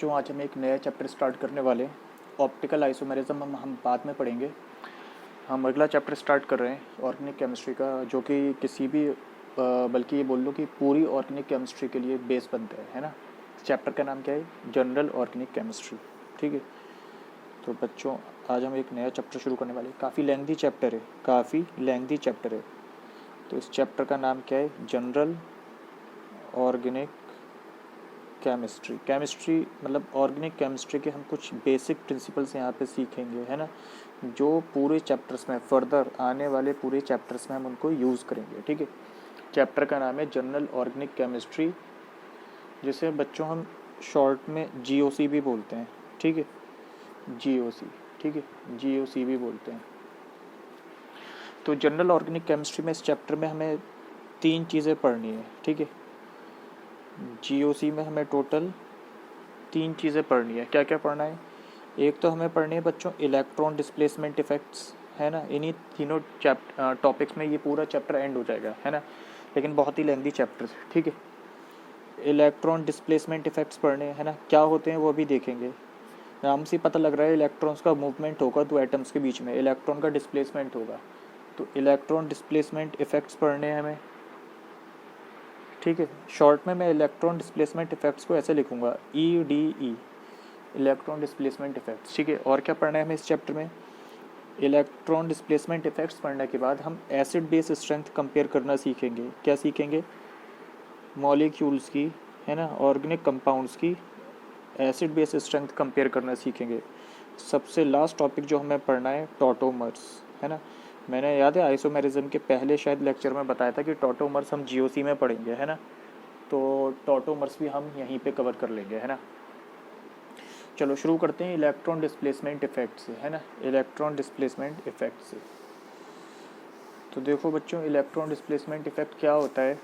बच्चों आज हम एक नया चैप्टर स्टार्ट करने वाले हैं। ऑप्टिकल आइसोमेरिज्म हम बाद में पढ़ेंगे। हम अगला चैप्टर स्टार्ट कर रहे हैं ऑर्गेनिक केमिस्ट्री का, जो कि किसी भी बल्कि ये बोल लो कि पूरी ऑर्गेनिक केमिस्ट्री के लिए बेस बनता है ना। चैप्टर का नाम क्या है? General organic chemistry. ठीक है, तो बच्चों आज हम एक नया चैप्टर शुरू करने वाले हैं। काफ़ी लेंथी चैप्टर है, तो इस चैप्टर का नाम क्या है? जनरल ऑर्गेनिक केमिस्ट्री मतलब ऑर्गेनिक केमिस्ट्री के हम कुछ बेसिक प्रिंसिपल्स यहाँ पे सीखेंगे, है ना, जो पूरे चैप्टर्स में फर्दर आने वाले पूरे चैप्टर्स में हम उनको यूज़ करेंगे। ठीक है, चैप्टर का नाम है जनरल ऑर्गेनिक केमिस्ट्री, जिसे बच्चों हम शॉर्ट में GOC भी बोलते हैं। ठीक है, GOC भी बोलते हैं। तो जनरल ऑर्गेनिक केमिस्ट्री में इस चैप्टर में हमें 3 चीज़ें पढ़नी है। ठीक है, GOC में हमें टोटल 3 चीज़ें पढ़नी है। क्या क्या पढ़ना है? एक तो हमें पढ़नी है बच्चों इलेक्ट्रॉन डिस्प्लेसमेंट इफेक्ट्स, है ना। इन्हीं तीनों टॉपिक्स में ये पूरा चैप्टर एंड हो जाएगा, है ना, लेकिन बहुत ही लेंथी चैप्टर है। ठीक है, इलेक्ट्रॉन डिस्प्लेसमेंट इफेक्ट्स पढ़ने हैं, है ना। क्या होते हैं वो भी देखेंगे। नाम से पता लग रहा है इलेक्ट्रॉन्स का मूवमेंट होगा दो एटम्स के बीच में, इलेक्ट्रॉन का डिस्प्लेसमेंट होगा, तो इलेक्ट्रॉन डिस्प्लेसमेंट इफेक्ट्स पढ़ने हैं हमें। ठीक है, शॉर्ट में मैं इलेक्ट्रॉन डिस्प्लेसमेंट इफेक्ट्स को ऐसे लिखूंगा EDE, इलेक्ट्रॉन डिस्प्लेसमेंट इफेक्ट्स। ठीक है, और क्या पढ़ना है हमें इस चैप्टर में? इलेक्ट्रॉन डिस्प्लेसमेंट इफेक्ट्स पढ़ने के बाद हम एसिड बेस स्ट्रेंथ कंपेयर करना सीखेंगे। क्या सीखेंगे? मॉलिक्यूल्स की, है ना, ऑर्गेनिक कंपाउंड्स की एसिड बेस स्ट्रेंथ कंपेयर करना सीखेंगे। सबसे लास्ट टॉपिक जो हमें पढ़ना है टॉटोमर्स, है ना। मैंने याद है आइसोमेरिज्म के पहले शायद लेक्चर में बताया था कि टॉटोमर्स हम GOC में पढ़ेंगे, है ना, तो टॉटोमर्स भी हम यहीं पे कवर कर लेंगे, है ना। चलो शुरू करते हैं इलेक्ट्रॉन डिस्प्लेसमेंट इफेक्ट से, है ना, इलेक्ट्रॉन डिस्प्लेसमेंट इफेक्ट से। तो देखो बच्चों, इलेक्ट्रॉन डिस्प्लेसमेंट इफेक्ट क्या होता है?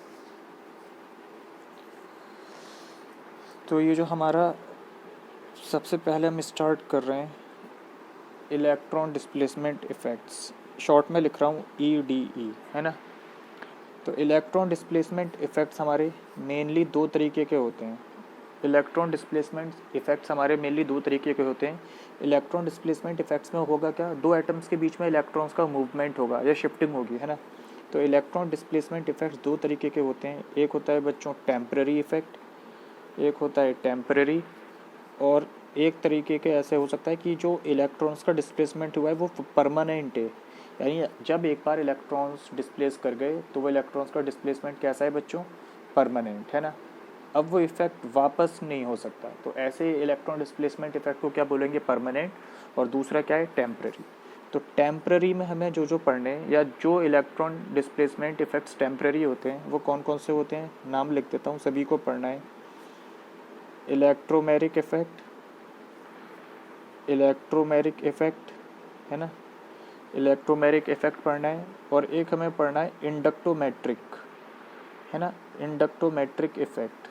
तो ये जो हमारा सबसे पहले हम स्टार्ट कर रहे हैं इलेक्ट्रॉन डिस्प्लेसमेंट इफेक्ट्स, शॉर्ट में लिख रहा हूँ EDE, है ना। तो इलेक्ट्रॉन डिस्प्लेसमेंट इफेक्ट्स हमारे मेनली दो तरीके के होते हैं। इलेक्ट्रॉन डिस्प्लेसमेंट इफेक्ट्स हमारे मेनली दो तरीके के होते हैं। इलेक्ट्रॉन डिस्प्लेसमेंट इफेक्ट्स में होगा क्या? दो एटम्स के बीच में इलेक्ट्रॉन्स का मूवमेंट होगा या शिफ्टिंग होगी, है ना। तो इलेक्ट्रॉन डिस्प्लेसमेंट इफेक्ट्स दो तरीके के होते हैं। एक होता है बच्चों टेम्पररी इफेक्ट, एक होता है टेम्पररी, और एक तरीके के ऐसे हो सकता है कि जो इलेक्ट्रॉन्स का डिस्प्लेसमेंट हुआ है वो परमानेंट है, यानी जब एक बार इलेक्ट्रॉन्स डिस्प्लेस कर गए तो वो इलेक्ट्रॉन्स का डिस्प्लेसमेंट कैसा है बच्चों? परमानेंट, है ना। अब वो इफेक्ट वापस नहीं हो सकता, तो ऐसे इलेक्ट्रॉन डिस्प्लेसमेंट इफेक्ट को क्या बोलेंगे? परमानेंट। और दूसरा क्या है? टेम्पररी। तो टेम्पररी में हमें जो जो पढ़ने या जो इलेक्ट्रॉन डिस्प्लेसमेंट इफेक्ट्स टेम्पररी होते हैं वो कौन कौन से होते हैं? नाम लिख देता हूँ, सभी को पढ़ना है। इलेक्ट्रोमेरिक इफेक्ट, है ना, इलेक्ट्रोमेरिक इफेक्ट पढ़ना है। और एक हमें पढ़ना है इंडक्टोमेट्रिक, है ना, इंडक्टोमेट्रिक इफेक्ट।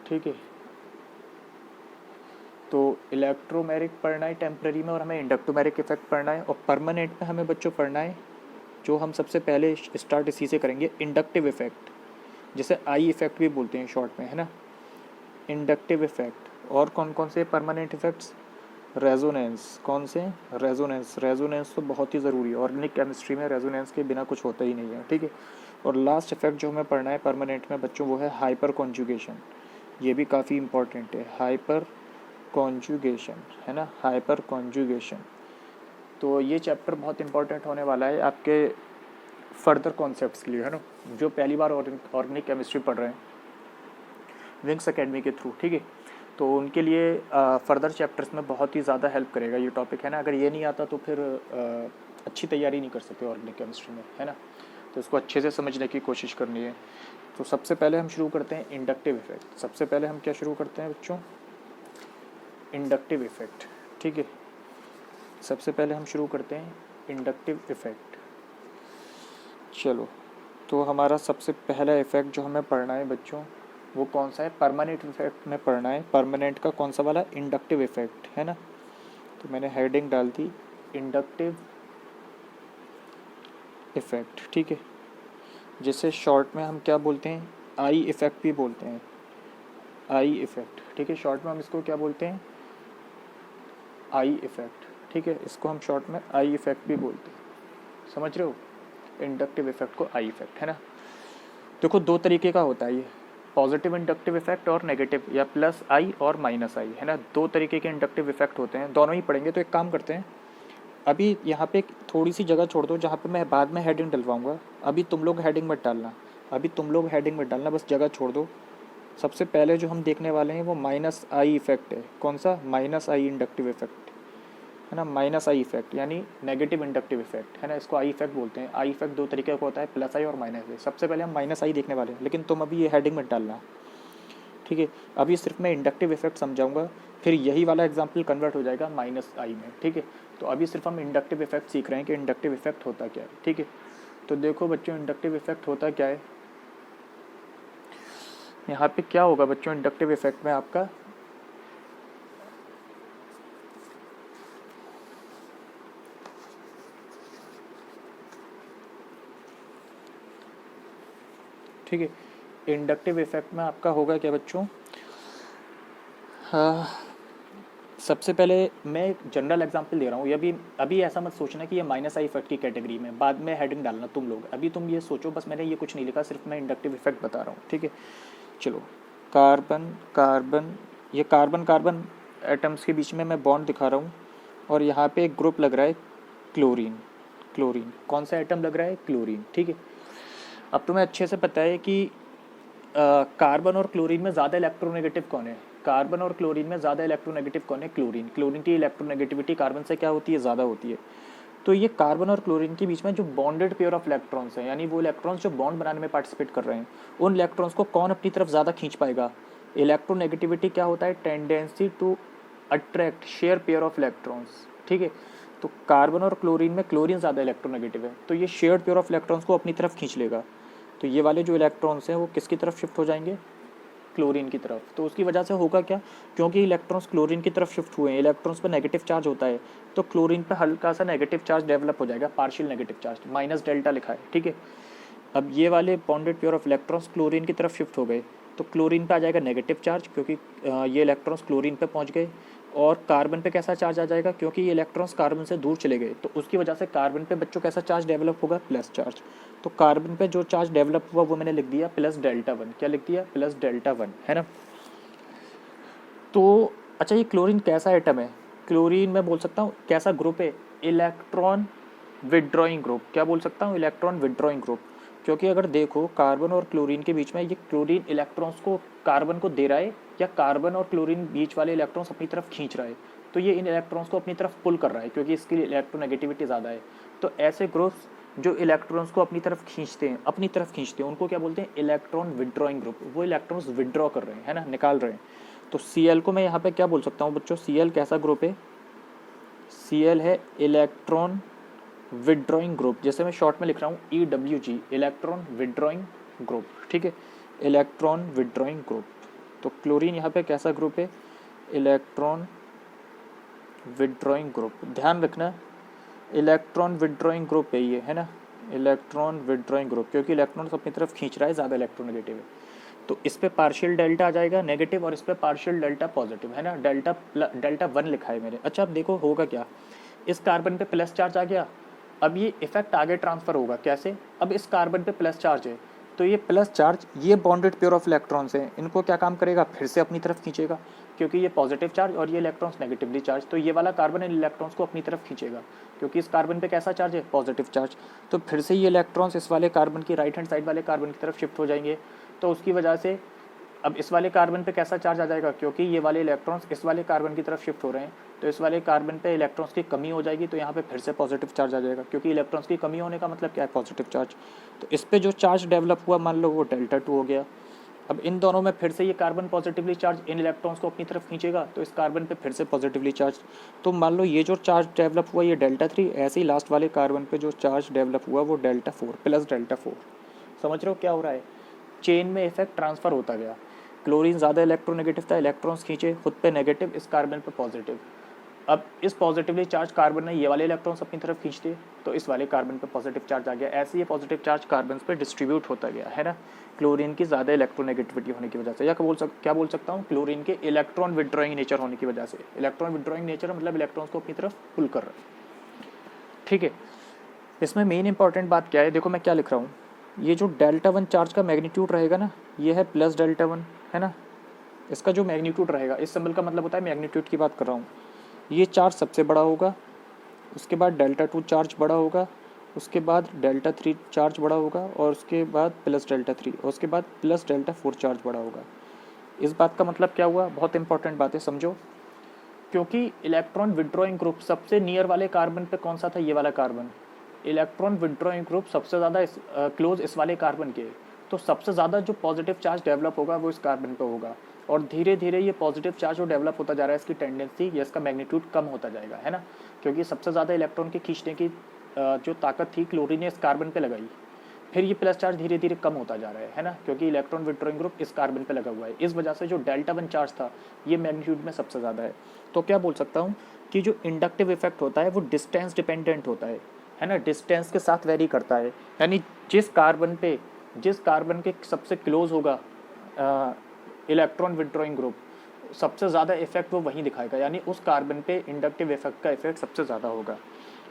ठीक है, तो इलेक्ट्रोमेरिक पढ़ना है टेम्पररी में और हमें इंडक्टोमेरिक इफेक्ट पढ़ना है। और परमानेंट में हमें बच्चों पढ़ना है, जो हम सबसे पहले स्टार्ट इसी से करेंगे, इंडक्टिव इफेक्ट, जिसे आई इफेक्ट भी बोलते हैं शॉर्ट में, है ना, इंडक्टिव इफेक्ट। और कौन कौन से परमानेंट इफेक्ट्स? रेजोनेंस। कौन से? रेजोनेंस तो बहुत ही ज़रूरी है ऑर्गेनिक केमिस्ट्री में, रेजोनेंस के बिना कुछ होता ही नहीं है। ठीक है, और लास्ट इफेक्ट जो हमें पढ़ना है परमानेंट में बच्चों वो है हाइपर कॉन्जुगेशन। ये भी काफ़ी इंपॉर्टेंट है, हाइपर कॉन्जुगेशन, है ना, हाइपर कॉन्जुगेशन। तो ये चैप्टर बहुत इंपॉर्टेंट होने वाला है आपके फर्दर कॉन्सेप्ट्स के लिए, है ना, जो पहली बार ऑर्गेनिक केमिस्ट्री पढ़ रहे हैं विंग्स एकेडमी के थ्रू। ठीक है, तो उनके लिए फर्दर चैप्टर्स में बहुत ही ज़्यादा हेल्प करेगा ये टॉपिक, है ना। अगर ये नहीं आता तो फिर अच्छी तैयारी नहीं कर सकते ऑर्गेनिक केमिस्ट्री में, है ना, तो इसको अच्छे से समझने की कोशिश करनी है। तो सबसे पहले हम शुरू करते हैं इंडक्टिव इफेक्ट। सबसे पहले हम क्या शुरू करते हैं बच्चों? Inductive effect. ठीक है, सबसे पहले हम शुरू करते हैं इंडक्टिव इफेक्ट। चलो, तो हमारा सबसे पहला इफेक्ट जो हमें पढ़ना है बच्चों वो कौन सा है? परमानेंट इफेक्ट में पढ़ना है। परमानेंट का कौन सा वाला? इंडक्टिव इफेक्ट, है ना। तो मैंने हेडिंग डाल दी इंडक्टिव इफेक्ट। ठीक है, जिसे शॉर्ट में हम क्या बोलते हैं, आई इफ़ेक्ट भी बोलते हैं, आई इफ़ेक्ट, ठीक है। शॉर्ट में हम इसको क्या बोलते हैं, आई इफ़ेक्ट, ठीक है। इसको हम शॉर्ट में आई इफ़ेक्ट भी बोलते हैं, समझ रहे हो, इंडक्टिव इफ़ेक्ट को आई इफ़ेक्ट, है ना। देखो दो तरीके का होता है ये, पॉजिटिव इंडक्टिव इफेक्ट और नेगेटिव, या प्लस आई और माइनस आई, है ना। दो तरीके के इंडक्टिव इफेक्ट होते हैं, दोनों ही पढ़ेंगे। तो एक काम करते हैं, अभी यहाँ पे थोड़ी सी जगह छोड़ दो जहाँ पे मैं बाद में हेडिंग डलवाऊंगा। अभी तुम लोग हेडिंग मत डालना, अभी तुम लोग हेडिंग मत डालना, बस जगह छोड़ दो। सबसे पहले जो हम देखने वाले हैं वो माइनस आई इफेक्ट है। कौन सा, माइनस आई इंडक्टिव इफेक्ट, है ना। माइनस आई इफेक्ट यानी नेगेटिव इंडक्टिव इफेक्ट, है ना। इसको आई इफेक्ट बोलते हैं। आई इफेक्ट दो तरीके का होता है, प्लस आई और माइनस आई। सबसे पहले हम माइनस आई देखने वाले हैं, लेकिन तुम अभी ये हेडिंग मत डालना, ठीक है। अभी सिर्फ मैं इंडक्टिव इफेक्ट समझाऊंगा, फिर यही वाला एग्जाम्पल कन्वर्ट हो जाएगा माइनस आई में, ठीक है। तो अभी सिर्फ हम इंडक्टिव इफेक्ट सीख रहे हैं कि इंडक्टिव इफेक्ट होता क्या है, ठीक है। तो देखो बच्चों, इंडक्टिव इफेक्ट होता क्या है। यहाँ पे क्या होगा बच्चों, इंडक्टिव इफेक्ट में आपका ठीक है, इंडक्टिव इफेक्ट में आपका होगा क्या बच्चों। हाँ, सबसे पहले मैं एक जनरल एग्जांपल दे रहा हूँ। ये अभी ऐसा मत सोचना कि ये माइनस आई इफेक्ट की कैटेगरी में, बाद में हेडिंग डालना तुम लोग। अभी तुम ये सोचो, बस मैंने ये कुछ नहीं लिखा, सिर्फ मैं इंडक्टिव इफेक्ट बता रहा हूँ, ठीक है। चलो, कार्बन कार्बन, ये कार्बन कार्बन एटम्स के बीच में मैं बॉन्ड दिखा रहा हूँ, और यहाँ पे एक ग्रुप लग रहा है क्लोरीन। क्लोरीन कौन सा एटम लग रहा है, क्लोरीन, ठीक है। अब तुम्हें अच्छे से पता है कि कार्बन और क्लोरीन में ज़्यादा इलेक्ट्रोनेगेटिव कौन है, कार्बन और क्लोरीन में ज़्यादा इलेक्ट्रोनेगेटिव कौन है, क्लोरीन। क्लोरीन की इलेक्ट्रोनेगेटिविटी कार्बन से क्या होती है, ज़्यादा होती है। तो ये कार्बन और क्लोरीन के बीच में जो बॉन्डेड पेयर ऑफ इलेक्ट्रॉन्स हैं, यानी वो इलेक्ट्रॉन्स जो बॉन्ड बनाने में पार्टिसिपेट कर रहे हैं, उन इलेक्ट्रॉन्स को कौन अपनी तरफ ज़्यादा खींच पाएगा। इलेक्ट्रोनेगेटिविटी क्या होता है, tendency to attract share pair of electrons, ठीक है। तो कार्बन और क्लोरीन में क्लोरीन ज़्यादा इलेक्ट्रोनेगेटिव है, तो ये शेयर्ड पेयर ऑफ इलेक्ट्रॉन्स को अपनी तरफ खींच लेगा। तो ये वाले जो इलेक्ट्रॉन्स हैं वो किसकी तरफ शिफ्ट हो जाएंगे, क्लोरीन की तरफ। तो उसकी वजह से होगा क्या, क्योंकि इलेक्ट्रॉन्स क्लोरीन की तरफ शिफ्ट हुए हैं, इलेक्ट्रॉन्स पर नेगेटिव चार्ज होता है, तो क्लोरीन पर हल्का सा नेगेटिव चार्ज डेवलप हो जाएगा, partial negative charge, minus delta लिखा है, ठीक है। अब ये वाले bonded pair of electrons chlorine की तरफ शिफ्ट हो गए, तो क्लोरीन पे आ जाएगा नेगेटिव चार्ज, क्योंकि ये इलेक्ट्रॉन्स क्लोरीन पे पहुंच गए। और कार्बन पे कैसा चार्ज आ जाएगा, क्योंकि ये इलेक्ट्रॉन्स कार्बन से दूर चले गए, तो उसकी वजह से कार्बन पे बच्चों कैसा चार्ज डेवलप होगा, प्लस चार्ज। तो कार्बन पे जो चार्ज डेवलप हुआ वो मैंने लिख दिया प्लस डेल्टा वन। क्या लिख दिया, प्लस डेल्टा वन, है ना। तो अच्छा, ये क्लोरीन कैसा एटम है, क्लोरीन मैं बोल सकता हूँ कैसा ग्रुप है, इलेक्ट्रॉन विड्रॉइंग ग्रुप। क्या बोल सकता हूँ, इलेक्ट्रॉन विड्रॉइंग ग्रुप। क्योंकि अगर देखो कार्बन और क्लोरीन के बीच में ये क्लोरीन इलेक्ट्रॉन्स को कार्बन को दे रहा है, या कार्बन और क्लोरीन बीच वाले इलेक्ट्रॉन्स अपनी तरफ खींच रहा है, तो ये इन इलेक्ट्रॉन्स को अपनी तरफ पुल कर रहा है, क्योंकि इसकी इलेक्ट्रोनेगेटिविटी ज़्यादा है। तो ऐसे ग्रुप्स जो इलेक्ट्रॉन्स को अपनी तरफ खींचते हैं, उनको क्या बोलते हैं, इलेक्ट्रॉन विड्रॉइंग ग्रुप। वो इलेक्ट्रॉन्स विड्रॉ कर रहे हैं, है ना, निकाल रहे हैं। तो Cl को मैं यहाँ पे क्या बोल सकता हूँ बच्चों, Cl कैसा ग्रुप है, Cl है इलेक्ट्रॉन विड्रॉइंग ग्रुप। जैसे मैं शॉर्ट में लिख रहा हूँ EWG, इलेक्ट्रॉन विड्रॉइंग ग्रुप, ठीक है, इलेक्ट्रॉन विड्रॉइंग ग्रुप। तो क्लोरीन यहाँ पे कैसा ग्रुप है, इलेक्ट्रॉन विड्रॉइंग ग्रुप। ध्यान रखना, इलेक्ट्रॉन विड्रॉइंग ग्रुप है ये, है ना, इलेक्ट्रॉन विड्रॉइंग ग्रुप, क्योंकि इलेक्ट्रॉन्स अपनी तरफ खींच रहा है, ज़्यादा इलेक्ट्रोनेगेटिव है। तो इस पे पार्शियल डेल्टा आ जाएगा नेगेटिव, और इस पे पार्शियल डेल्टा पॉजिटिव, है ना। डेल्टा वन लिखा है मैंने। अच्छा, अब देखो होगा क्या, इस कार्बन पे प्लस चार्ज आ गया, अब ये इफेक्ट आगे ट्रांसफर होगा कैसे, अब इस कार्बन पे प्लस चार्ज है, तो ये प्लस चार्ज, ये बॉन्डेड पेयर ऑफ इलेक्ट्रॉन्स हैं, इनको क्या काम करेगा, फिर से अपनी तरफ खींचेगा, क्योंकि ये पॉजिटिव चार्ज और ये इलेक्ट्रॉन्स नेगेटिवली चार्ज, तो ये वाला कार्बन इन इलेक्ट्रॉन्स को अपनी तरफ खींचेगा, क्योंकि इस कार्बन पे कैसा चार्ज है, पॉजिटिव चार्ज। तो फिर से ये इलेक्ट्रॉन्स इस वाले कार्बन की राइट हैंड साइड वाले कार्बन की तरफ शिफ्ट हो जाएंगे, तो उसकी वजह से अब इस वाले कार्बन पे कैसा चार्ज आ जाएगा, क्योंकि ये वाले इलेक्ट्रॉन्स इस वाले कार्बन की तरफ शिफ्ट हो रहे हैं, तो इस वाले कार्बन पे इलेक्ट्रॉन्स की कमी हो जाएगी, तो यहाँ पे फिर से पॉजिटिव चार्ज आ जाएगा, क्योंकि इलेक्ट्रॉन्स की कमी होने का मतलब क्या है, पॉजिटिव चार्ज। तो इस पे जो चार्ज डेवलप हुआ, मान लो वो डेल्टा टू हो गया। अब इन दोनों में फिर से ये carbon positively charge in electrons को अपनी तरफ खींचेगा, तो इस कार्बन पे फिर से पॉजिटिवली चार्ज। तो मान लो ये जो चार्ज डेवलप हुआ ये डेल्टा थ्री, ऐसे ही लास्ट वाले कार्बन पे जो चार्ज डेवलप हुआ वो delta four, plus delta four. समझ रहे हो क्या हो रहा है, चेन में इफेक्ट ट्रांसफर होता गया। क्लोरीन ज़्यादा इलेक्ट्रोनेगेटिव था, इलेक्ट्रॉन्स खींचे खुद पे नेगेटिव, इस कार्बन पे पॉजिटिव। अब इस पॉजिटिवली चार्ज कार्बन ने ये वाले इलेक्ट्रॉन्स अपनी तरफ खींच दिए, तो इस वाले कार्बन पे पॉजिटिव चार्ज आ गया। ऐसे ये पॉजिटिव चार्ज कार्बन पे डिस्ट्रीब्यूट होता गया, है ना, क्लोरीन की ज़्यादा इलेक्ट्रोनेगेटिविटी होने की वजह से, या क्या बोल सकता हूँ, क्लोरीन के इलेक्ट्रॉन विड्रॉइंग नेचर होने की वजह से। इलेक्ट्रॉन विड्रॉइंग नेचर मतलब इलेक्ट्रॉन्स को अपनी तरफ पुल कर रहा है, ठीक है। इसमें मेन इंपॉर्टेंट बात क्या है, देखो मैं क्या लिख रहा हूँ, ये जो डेल्टा वन चार्ज का मैग्नीट्यूड रहेगा ना, ये है प्लस डेल्टा वन, है ना, इसका जो मैग्नीट्यूड रहेगा, इस सिंबल का मतलब होता है मैग्नीट्यूड की बात कर रहा हूँ। ये चार्ज सबसे बड़ा होगा, उसके बाद डेल्टा टू चार्ज बड़ा होगा, उसके बाद डेल्टा थ्री चार्ज बड़ा होगा, और उसके बाद प्लस डेल्टा थ्री, और उसके बाद प्लस डेल्टा फोर चार्ज बड़ा होगा। इस बात का मतलब क्या हुआ, बहुत इंपॉर्टेंट बात है, समझो। क्योंकि इलेक्ट्रॉन विड्रॉइंग ग्रुप सबसे नियर वाले कार्बन पे कौन सा था, ये वाला कार्बन। इलेक्ट्रॉन विड्रॉइंग ग्रुप सबसे ज़्यादा क्लोज इस वाले कार्बन के, तो सबसे ज़्यादा जो पॉजिटिव चार्ज डेवलप होगा वो इस कार्बन पे होगा, और धीरे धीरे ये पॉजिटिव चार्ज जो डेवलप होता जा रहा है, इसकी टेंडेंसी या इसका मैग्नीट्यूड कम होता जाएगा, है ना, क्योंकि सबसे ज़्यादा इलेक्ट्रॉन के खींचने की जो ताकत थी क्लोरीन ने इस कार्बन पे लगाई, फिर ये प्लस चार्ज धीरे धीरे कम होता जा रहा है ना, क्योंकि इलेक्ट्रॉन विड्रॉइंग ग्रुप इस कार्बन पे लगा हुआ है। इस वजह से जो डेल्टा वन चार्ज था ये मैग्नीट्यूड में सबसे ज़्यादा है। तो क्या बोल सकता हूँ कि जो इंडक्टिव इफेक्ट होता है वो डिस्टेंस डिपेंडेंट होता है ना, डिस्टेंस के साथ वेरी करता है, यानी जिस कार्बन के सबसे क्लोज होगा इलेक्ट्रॉन विड्रॉइंग ग्रुप, सबसे ज़्यादा इफेक्ट वो वहीं दिखाएगा, यानी उस कार्बन पे इंडक्टिव इफेक्ट का इफेक्ट सबसे ज़्यादा होगा।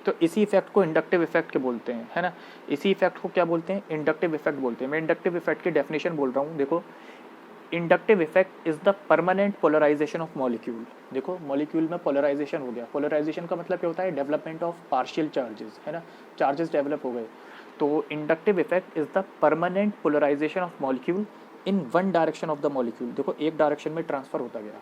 तो इसी इफेक्ट को इंडक्टिव इफेक्ट के बोलते हैं, है ना, इसी इफेक्ट को क्या बोलते हैं, इंडक्टिव इफेक्ट बोलते हैं। मैं इंडक्टिव इफेक्ट की डेफिनेशन बोल रहा हूँ, देखो, inductive effect is the permanent polarisation of molecule. देखो मॉलिक्यूल में पोलराइजेशन हो गया, पोलराइजेशन का मतलब क्या होता है, डेवलपमेंट ऑफ पार्शियल चार्जेस, है ना, चार्जेस डेवलप हो गए। तो inductive effect is the permanent polarisation of molecule in one direction of the molecule. देखो एक डायरेक्शन में ट्रांसफर होता गया,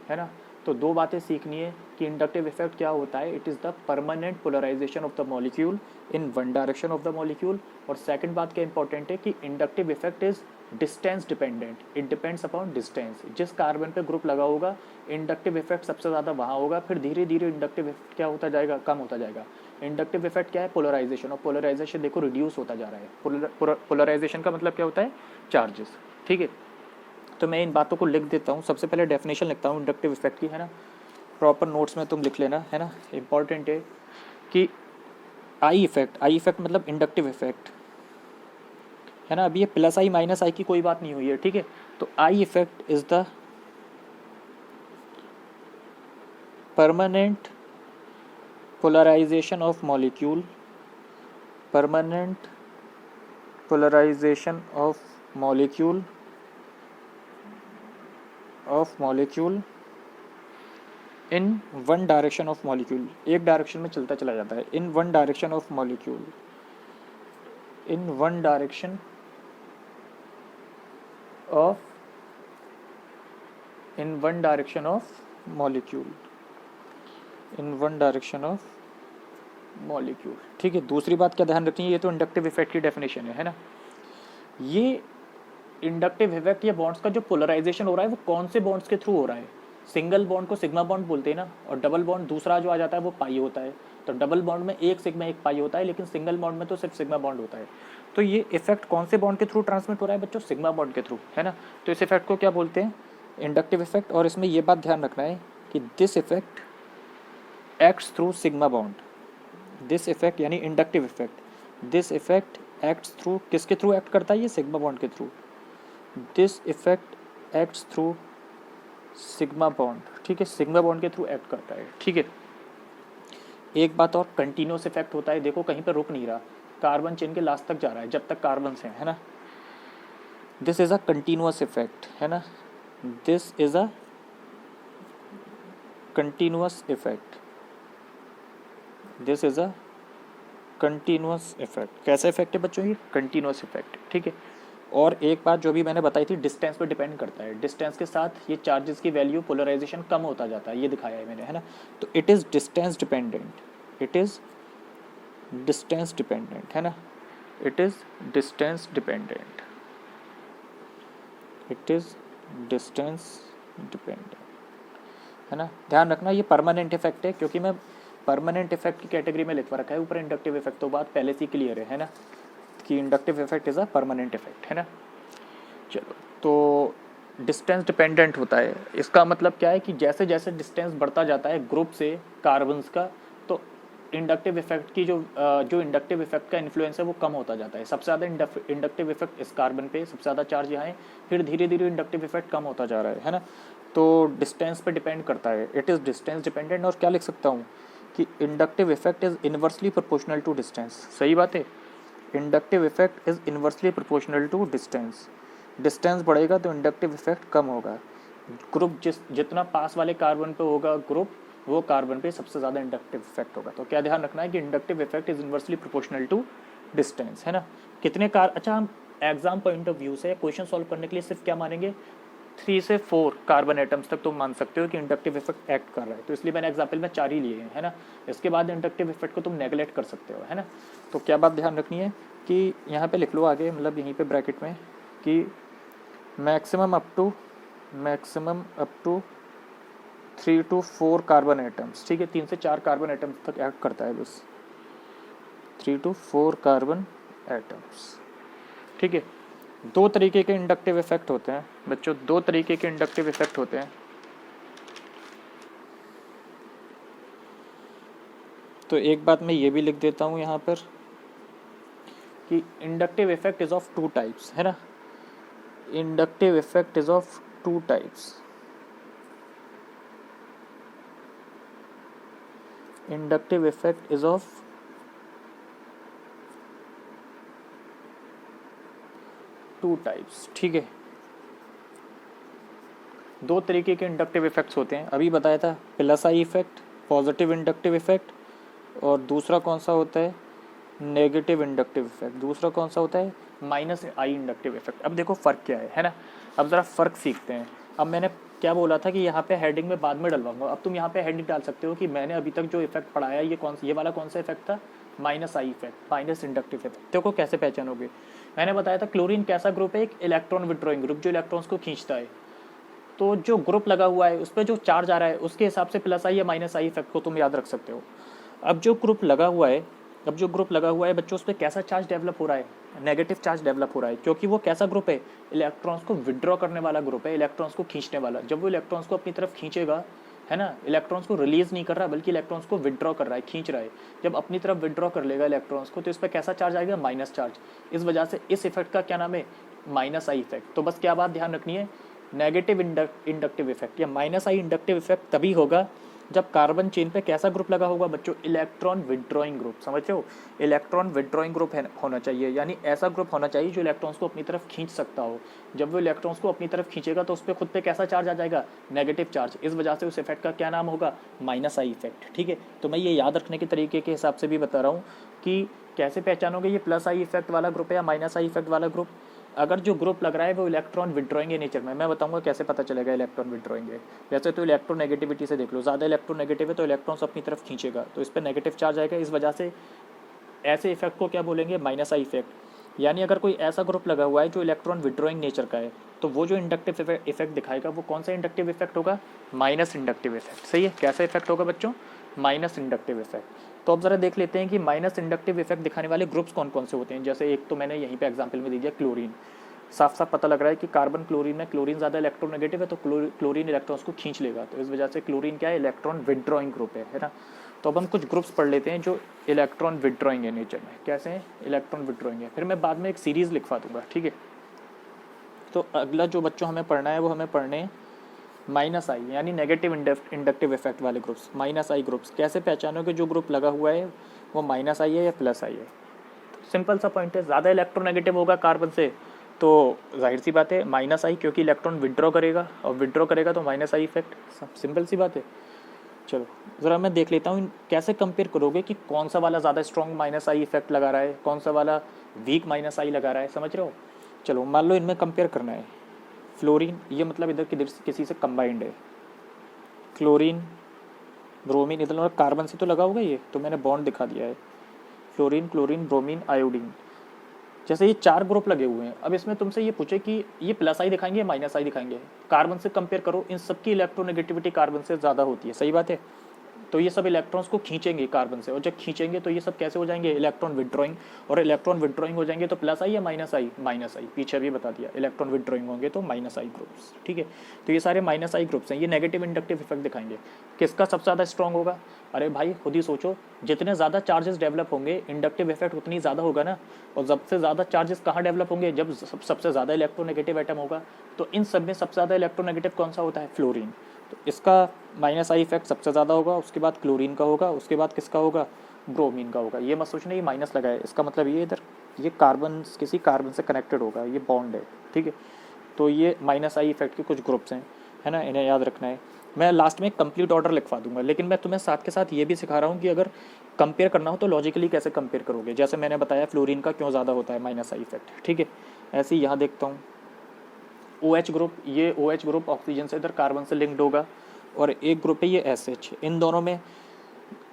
है ना। तो दो बातें सीखनी है कि इंडक्टिव इफेक्ट क्या होता है, it is the permanent polarisation of the molecule in one direction of the molecule. और सेकंड बात क्या इंपॉर्टेंट है कि inductive effect is distance dependent, it depends upon distance. जिस कार्बन पे ग्रुप लगा होगा इंडक्टिव इफेक्ट सबसे ज़्यादा वहाँ होगा, फिर धीरे धीरे इंडक्टिव इफेक्ट क्या होता जाएगा, कम होता जाएगा। इंडक्टिव इफेक्ट क्या है, पोलराइजेशन, और पोलराइजेशन देखो रिड्यूस होता जा रहा है। पोलराइजेशन का मतलब क्या होता है, चार्जेस, ठीक है। तो मैं इन बातों को लिख देता हूँ, सबसे पहले डेफिनेशन लिखता हूँ इंडक्टिव इफेक्ट की, है ना, प्रॉपर नोट्स में तुम लिख लेना, है ना, इंपॉर्टेंट है कि आई इफेक्ट मतलब इंडक्टिव इफेक्ट, है ना। अभी ये प्लस आई माइनस आई की कोई बात नहीं हुई है, ठीक है। तो I effect is the permanent polarisation of molecule, permanent polarisation of molecule in one direction of molecule, एक डायरेक्शन में चलता चला जाता है, in one direction of molecule, in one direction of molecule, in one direction of molecule, ठीक है। दूसरी बात क्या ध्यान रखनी है, ये तो इंडक्टिव इफेक्ट की डेफिनेशन है ना। ये इंडक्टिव इफेक्ट या बॉन्ड्स का जो पोलराइजेशन हो रहा है वो कौन से बॉन्ड्स के थ्रू हो रहा है, सिंगल बॉन्ड को सिग्मा बॉन्ड बोलते हैं ना, और डबल बॉन्ड दूसरा जो आ जाता है वो पाई होता है। तो डबल बॉन्ड में एक सिग्मा एक पाई होता है, लेकिन सिंगल बॉन्ड में तो सिर्फ सिग्मा बॉन्ड होता है। तो ये इफेक्ट कौन से बॉन्ड के थ्रू ट्रांसमिट हो रहा है बच्चों, सिग्मा बॉन्ड के थ्रू, है ना। तो इस इफेक्ट को क्या बोलते हैं, इंडक्टिव इफेक्ट। और इसमें ये बात ध्यान रखना है कि this effect acts through sigma bond, this effect यानी inductive effect, this effect acts through, किसके थ्रू एक्ट करता है, ये सिग्मा बॉन्ड के through. This effect acts through sigma bond, ठीक है, सिग्मा बॉन्ड के थ्रू एक्ट करता है, ठीक है। एक बात और, कंटिन्यूस इफेक्ट होता है, देखो कहीं पर रुक नहीं रहा, कार्बन चेन के लास्ट तक जा रहा है जब तक कार्बन से, है ना। This is a continuous effect, है ना, this is a continuous effect, this is a continuous effect. कैसा इफेक्ट है बच्चों, ये कंटिन्यूस इफेक्ट, ठीक है। और एक बात जो भी मैंने बताई थी, डिस्टेंस पे डिपेंड करता है, डिस्टेंस के साथ ये चार्जेस की वैल्यू पोलराइजेशन कम होता जाता है, ये दिखाया है मैंने, है ना। तो it is distance dependent, it is distance dependent, है ना, it is distance dependent, it is distance dependent, है ना। ध्यान रखना ये परमानेंट इफेक्ट है, क्योंकि मैं परमानेंट इफेक्ट की कैटेगरी में लिखवा रखा है ऊपर इंडक्टिव इफेक्ट, तो बात पहले से ही क्लियर है ना, कि inductive effect is a permanent effect, है ना। चलो, तो डिस्टेंस डिपेंडेंट होता है। इसका मतलब क्या है कि जैसे जैसे डिस्टेंस बढ़ता जाता है ग्रुप से कार्बन्स का, तो इंडक्टिव इफेक्ट की जो इंडक्टिव इफेक्ट का इन्फ्लुएंस है वो कम होता जाता है। सबसे ज़्यादा इंडक्टिव इफेक्ट इस कार्बन पे, सबसे ज़्यादा चार्ज यहाँ है, फिर धीरे धीरे इंडक्टिव इफेक्ट कम होता जा रहा है ना। तो डिस्टेंस पे डिपेंड करता है, इट इज़ डिस्टेंस डिपेंडेंट। और क्या लिख सकता हूँ कि inductive effect is inversely proportional to distance. सही बात है, inductive effect is inversely proportional to distance. Distance बढ़ेगा तो इंडक्टिव इफेक्ट कम होगा। ग्रुप जितना पास वाले कार्बन पे होगा ग्रुप, वो कार्बन पे सबसे ज़्यादा इंडक्टिव इफेक्ट होगा। तो क्या ध्यान रखना है कि inductive effect is inversely proportional to distance, है ना। कितने अच्छा, हम एग्जाम पॉइंट ऑफ व्यू से क्वेश्चन सॉल्व करने के लिए सिर्फ क्या मानेंगे, 3 से 4 कार्बन एटम्स तक तुम मान सकते हो कि इंडक्टिव इफेक्ट एक्ट कर रहा है। तो इसलिए मैंने एग्जाम्पल में 4 ही लिए हैं, है ना। इसके बाद इंडक्टिव इफेक्ट को तुम नेगलेक्ट कर सकते हो, है ना। तो क्या बात ध्यान रखनी है कि यहाँ पे लिख लो आगे, मतलब यहीं पे ब्रैकेट में, कि maximum up to 3 to 4 carbon atoms, ठीक है, 3 से 4 कार्बन एटम्स तक एक्ट करता है बस, 3 to 4 कार्बन एटम्स, ठीक है। 2 तरीके के इंडक्टिव इफेक्ट होते हैं बच्चों, 2 तरीके के इंडक्टिव इफेक्ट होते हैं। तो एक बात मैं ये भी लिख देता हूँ यहाँ पर कि inductive effect is of 2 types, है ना। Inductive effect is of 2 types. Inductive effect is of 2 types, ठीक है। 2 तरीके के इंडक्टिव इफेक्ट्स होते हैं, अभी बताया था, plus I effect, positive inductive effect, और दूसरा कौन सा होता है, नेगेटिव इंडक्टिव इफेक्ट। दूसरा कौन सा होता है, माइनस आई इंडक्टिव इफेक्ट। अब देखो फ़र्क क्या है ना। अब ज़रा फ़र्क सीखते हैं। अब मैंने क्या बोला था कि यहाँ पे हेडिंग में बाद में डलवाऊंगा, अब तुम यहाँ पे हेडिंग डाल सकते हो कि मैंने अभी तक जो इफेक्ट पढ़ाया ये वाला कौन सा इफेक्ट था, minus I effect, minus inductive effect. देखो कैसे पहचानोगे, मैंने बताया था क्लोरीन कैसा ग्रुप है, एक इलेक्ट्रॉन विड्रॉइंग ग्रुप जो इलेक्ट्रॉन्स को खींचता है। तो जो ग्रुप लगा हुआ है उस पर जो चार्ज आ रहा है उसके हिसाब से प्लस आई या माइनस आई इफेक्ट को तुम याद रख सकते हो। अब जो ग्रुप लगा हुआ है बच्चों, उस पर कैसा चार्ज डेवलप हो रहा है, नेगेटिव चार्ज डेवलप हो रहा है, क्योंकि वो कैसा ग्रुप है, इलेक्ट्रॉन्स को विड्रॉ करने वाला ग्रुप है, इलेक्ट्रॉन्स को खींचने वाला। जब वो इलेक्ट्रॉन्स को अपनी तरफ खींचेगा, है ना, इलेक्ट्रॉन्स को रिलीज नहीं कर रहा बल्कि इलेक्ट्रॉन्स को विड्रॉ कर रहा है, खींच रहा है। जब अपनी तरफ विड्रॉ कर लेगा इलेक्ट्रॉन्स को तो इस पर कैसा चार्ज आएगा, माइनस चार्ज। इस वजह से इस इफेक्ट का क्या नाम है, माइनस आई इफेक्ट। तो बस क्या बात ध्यान रखनी है, नेगेटिव इंडक्टिव इफेक्ट या माइनस आई इंडक्टिव इफेक्ट तभी होगा जब कार्बन चेन पे कैसा ग्रुप लगा होगा बच्चों, इलेक्ट्रॉन विड्रॉइंग ग्रुप। समझ रहे हो, इलेक्ट्रॉन विड्रॉइंग ग्रुप होना चाहिए, यानी ऐसा ग्रुप होना चाहिए जो इलेक्ट्रॉन्स को अपनी तरफ खींच सकता हो। जब वो इलेक्ट्रॉन्स को अपनी तरफ खींचेगा तो उस पर खुद पे कैसा चार्ज आ जाएगा, नेगेटिव चार्ज। इस वजह से उस इफेक्ट का क्या नाम होगा, माइनस आई इफेक्ट, ठीक है। तो मैं ये याद रखने के तरीके के हिसाब से भी बता रहा हूँ कि कैसे पहचानोगे ये प्लस आई इफेक्ट वाला ग्रुप है या माइनस आई इफेक्ट वाला ग्रुप। अगर जो ग्रुप लग रहा है वो इलेक्ट्रॉन विड्रॉइंग नेचर में, मैं बताऊंगा कैसे पता चलेगा इलेक्ट्रॉन विड्रॉइंग है। वैसे तो इलेक्ट्रोनेगेटिविटी से देख लो, ज़्यादा इलेक्ट्रोनेगेटिव है तो इलेक्ट्रॉन्स अपनी तरफ खींचेगा, तो इस पर नेगेटिव चार्ज आएगा। इस वजह से ऐसे इफेक्ट को क्या बोलेंगे, माइनस आई इफेक्ट। यानी अगर कोई ऐसा ग्रुप लगा हुआ है जो इलेक्ट्रॉन विड्रॉइंग नेचर का है तो वो जो इंडक्टिव इफेक्ट दिखाएगा वो कौन सा इंडक्टिव इफेक्ट होगा, माइनस इंडक्टिव इफेक्ट। सही है, कैसा इफेक्ट होगा बच्चों, माइनस इंडक्टिव इफेक्ट। तो अब जरा देख लेते हैं कि माइनस इंडक्टिव इफेक्ट दिखाने वाले ग्रुप्स कौन कौन से होते हैं। जैसे एक तो मैंने यहीं पे एग्जांपल में दे दिया, क्लोरीन। साफ साफ पता लग रहा है कि कार्बन क्लोरीन में, क्लोरीन ज़्यादा इलेक्ट्रोनेगेटिव है तो क्लोरीन इलेक्ट्रॉन्स को खींच लेगा, तो इस वजह से क्लोरीन क्या है, इलेक्ट्रॉन विड्रॉइंग ग्रुप है ना। तो अब हम कुछ ग्रुप्स पढ़ लेते हैं जो इलेक्ट्रॉन विड्रॉइंग है नेचर में। कैसे हैं, इलेक्ट्रॉन विड्रॉइंग है, फिर मैं बाद में एक सीरीज़ लिखवा दूंगा, ठीक है। तो अगला जो बच्चों हमें पढ़ना है वो हमें पढ़ने माइनस आई यानी नेगेटिव इंडक्टिव इफेक्ट वाले ग्रुप्स, माइनस आई ग्रुप्स। कैसे पहचानोगे जो ग्रुप लगा हुआ है वो माइनस आई है या प्लस आई है। सिंपल सा पॉइंट है, ज़्यादा इलेक्ट्रोनेगेटिव होगा कार्बन से तो जाहिर सी बात है माइनस आई, क्योंकि इलेक्ट्रॉन विड्रॉ करेगा और विड्रॉ करेगा तो माइनस आई इफेक्ट, सिंपल सी बात है। चलो ज़रा मैं देख लेता हूँ कैसे कंपेयर करोगे कि कौन सा वाला ज़्यादा स्ट्रॉन्ग माइनस आई इफेक्ट लगा रहा है, कौन सा वाला वीक माइनस आई लगा रहा है, समझ रहे हो। चलो मान लो इनमें कंपेयर करना है, फ्लोरीन ये मतलब इधर किसी से कंबाइंड है, क्लोरीन ब्रोमीन, इधर कार्बन से तो लगा होगा ये, तो मैंने बॉन्ड दिखा दिया है, फ्लोरीन क्लोरीन ब्रोमीन आयोडीन। जैसे ये 4 ग्रुप लगे हुए हैं, अब इसमें तुमसे ये पूछे कि ये प्लस आई दिखाएंगे या माइनस आई दिखाएंगे, कार्बन से कंपेयर करो, इन सबकी इलेक्ट्रोनेगेटिविटी कार्बन से ज़्यादा होती है, सही बात है। तो ये सब इलेक्ट्रॉन्स को खींचेंगे कार्बन से, और जब खींचेंगे तो ये सब कैसे हो जाएंगे, इलेक्ट्रॉन विड्रॉइंग, और इलेक्ट्रॉन विड्रॉइंग हो जाएंगे तो प्लस आई या माइनस आई, माइनस आई, पीछे भी बता दिया, इलेक्ट्रॉन विड्रॉइंग होंगे तो माइनस आई ग्रुप्स, ठीक है। तो ये सारे माइनस आई ग्रुप्स हैं, ये नेगेटिव इंडक्टिव इफेक्ट दिखाएंगे। किसका सबसे ज़्यादा स्ट्रॉन्ग होगा, अरे भाई खुद ही सोचो, जितने ज़्यादा चार्जेस डेवलप होंगे इंडक्टिव इफेक्ट उतनी ज़्यादा होगा ना, और सबसे ज़्यादा चार्जेस कहाँ डेवलप होंगे, जब सबसे ज़्यादा इलेक्ट्रोनेगेटिव एटम होगा। तो इन सब में सबसे ज़्यादा इलेक्ट्रोनेगेटिव कौन सा होता है, फ्लोरीन। तो इसका माइनस आई इफेक्ट सबसे ज़्यादा होगा, उसके बाद क्लोरीन का होगा, उसके बाद किसका होगा, ब्रोमीन का होगा। ये मत सोचना ये माइनस लगा है, इसका मतलब ये इधर ये कार्बन किसी कार्बन से कनेक्टेड होगा, ये बॉन्ड है, ठीक है। तो ये माइनस आई इफेक्ट के कुछ ग्रुप्स हैं, है ना, इन्हें याद रखना है। मैं लास्ट में कंप्लीट ऑर्डर लिखवा दूंगा, लेकिन मैं तुम्हें साथ के साथ ये भी सिखा रहा हूँ कि अगर कंपेयर करना हो तो लॉजिकली कैसे कंपेयर करोगे, जैसे मैंने बताया फ्लोरीन का क्यों ज़्यादा होता है माइनस आई इफेक्ट, ठीक है। ऐसे ही यहाँ देखता हूँ OH ग्रुप, ये OH ग्रुप ऑक्सीजन से इधर कार्बन से लिंक्ड होगा, और एक ग्रुप है ये SH, इन दोनों में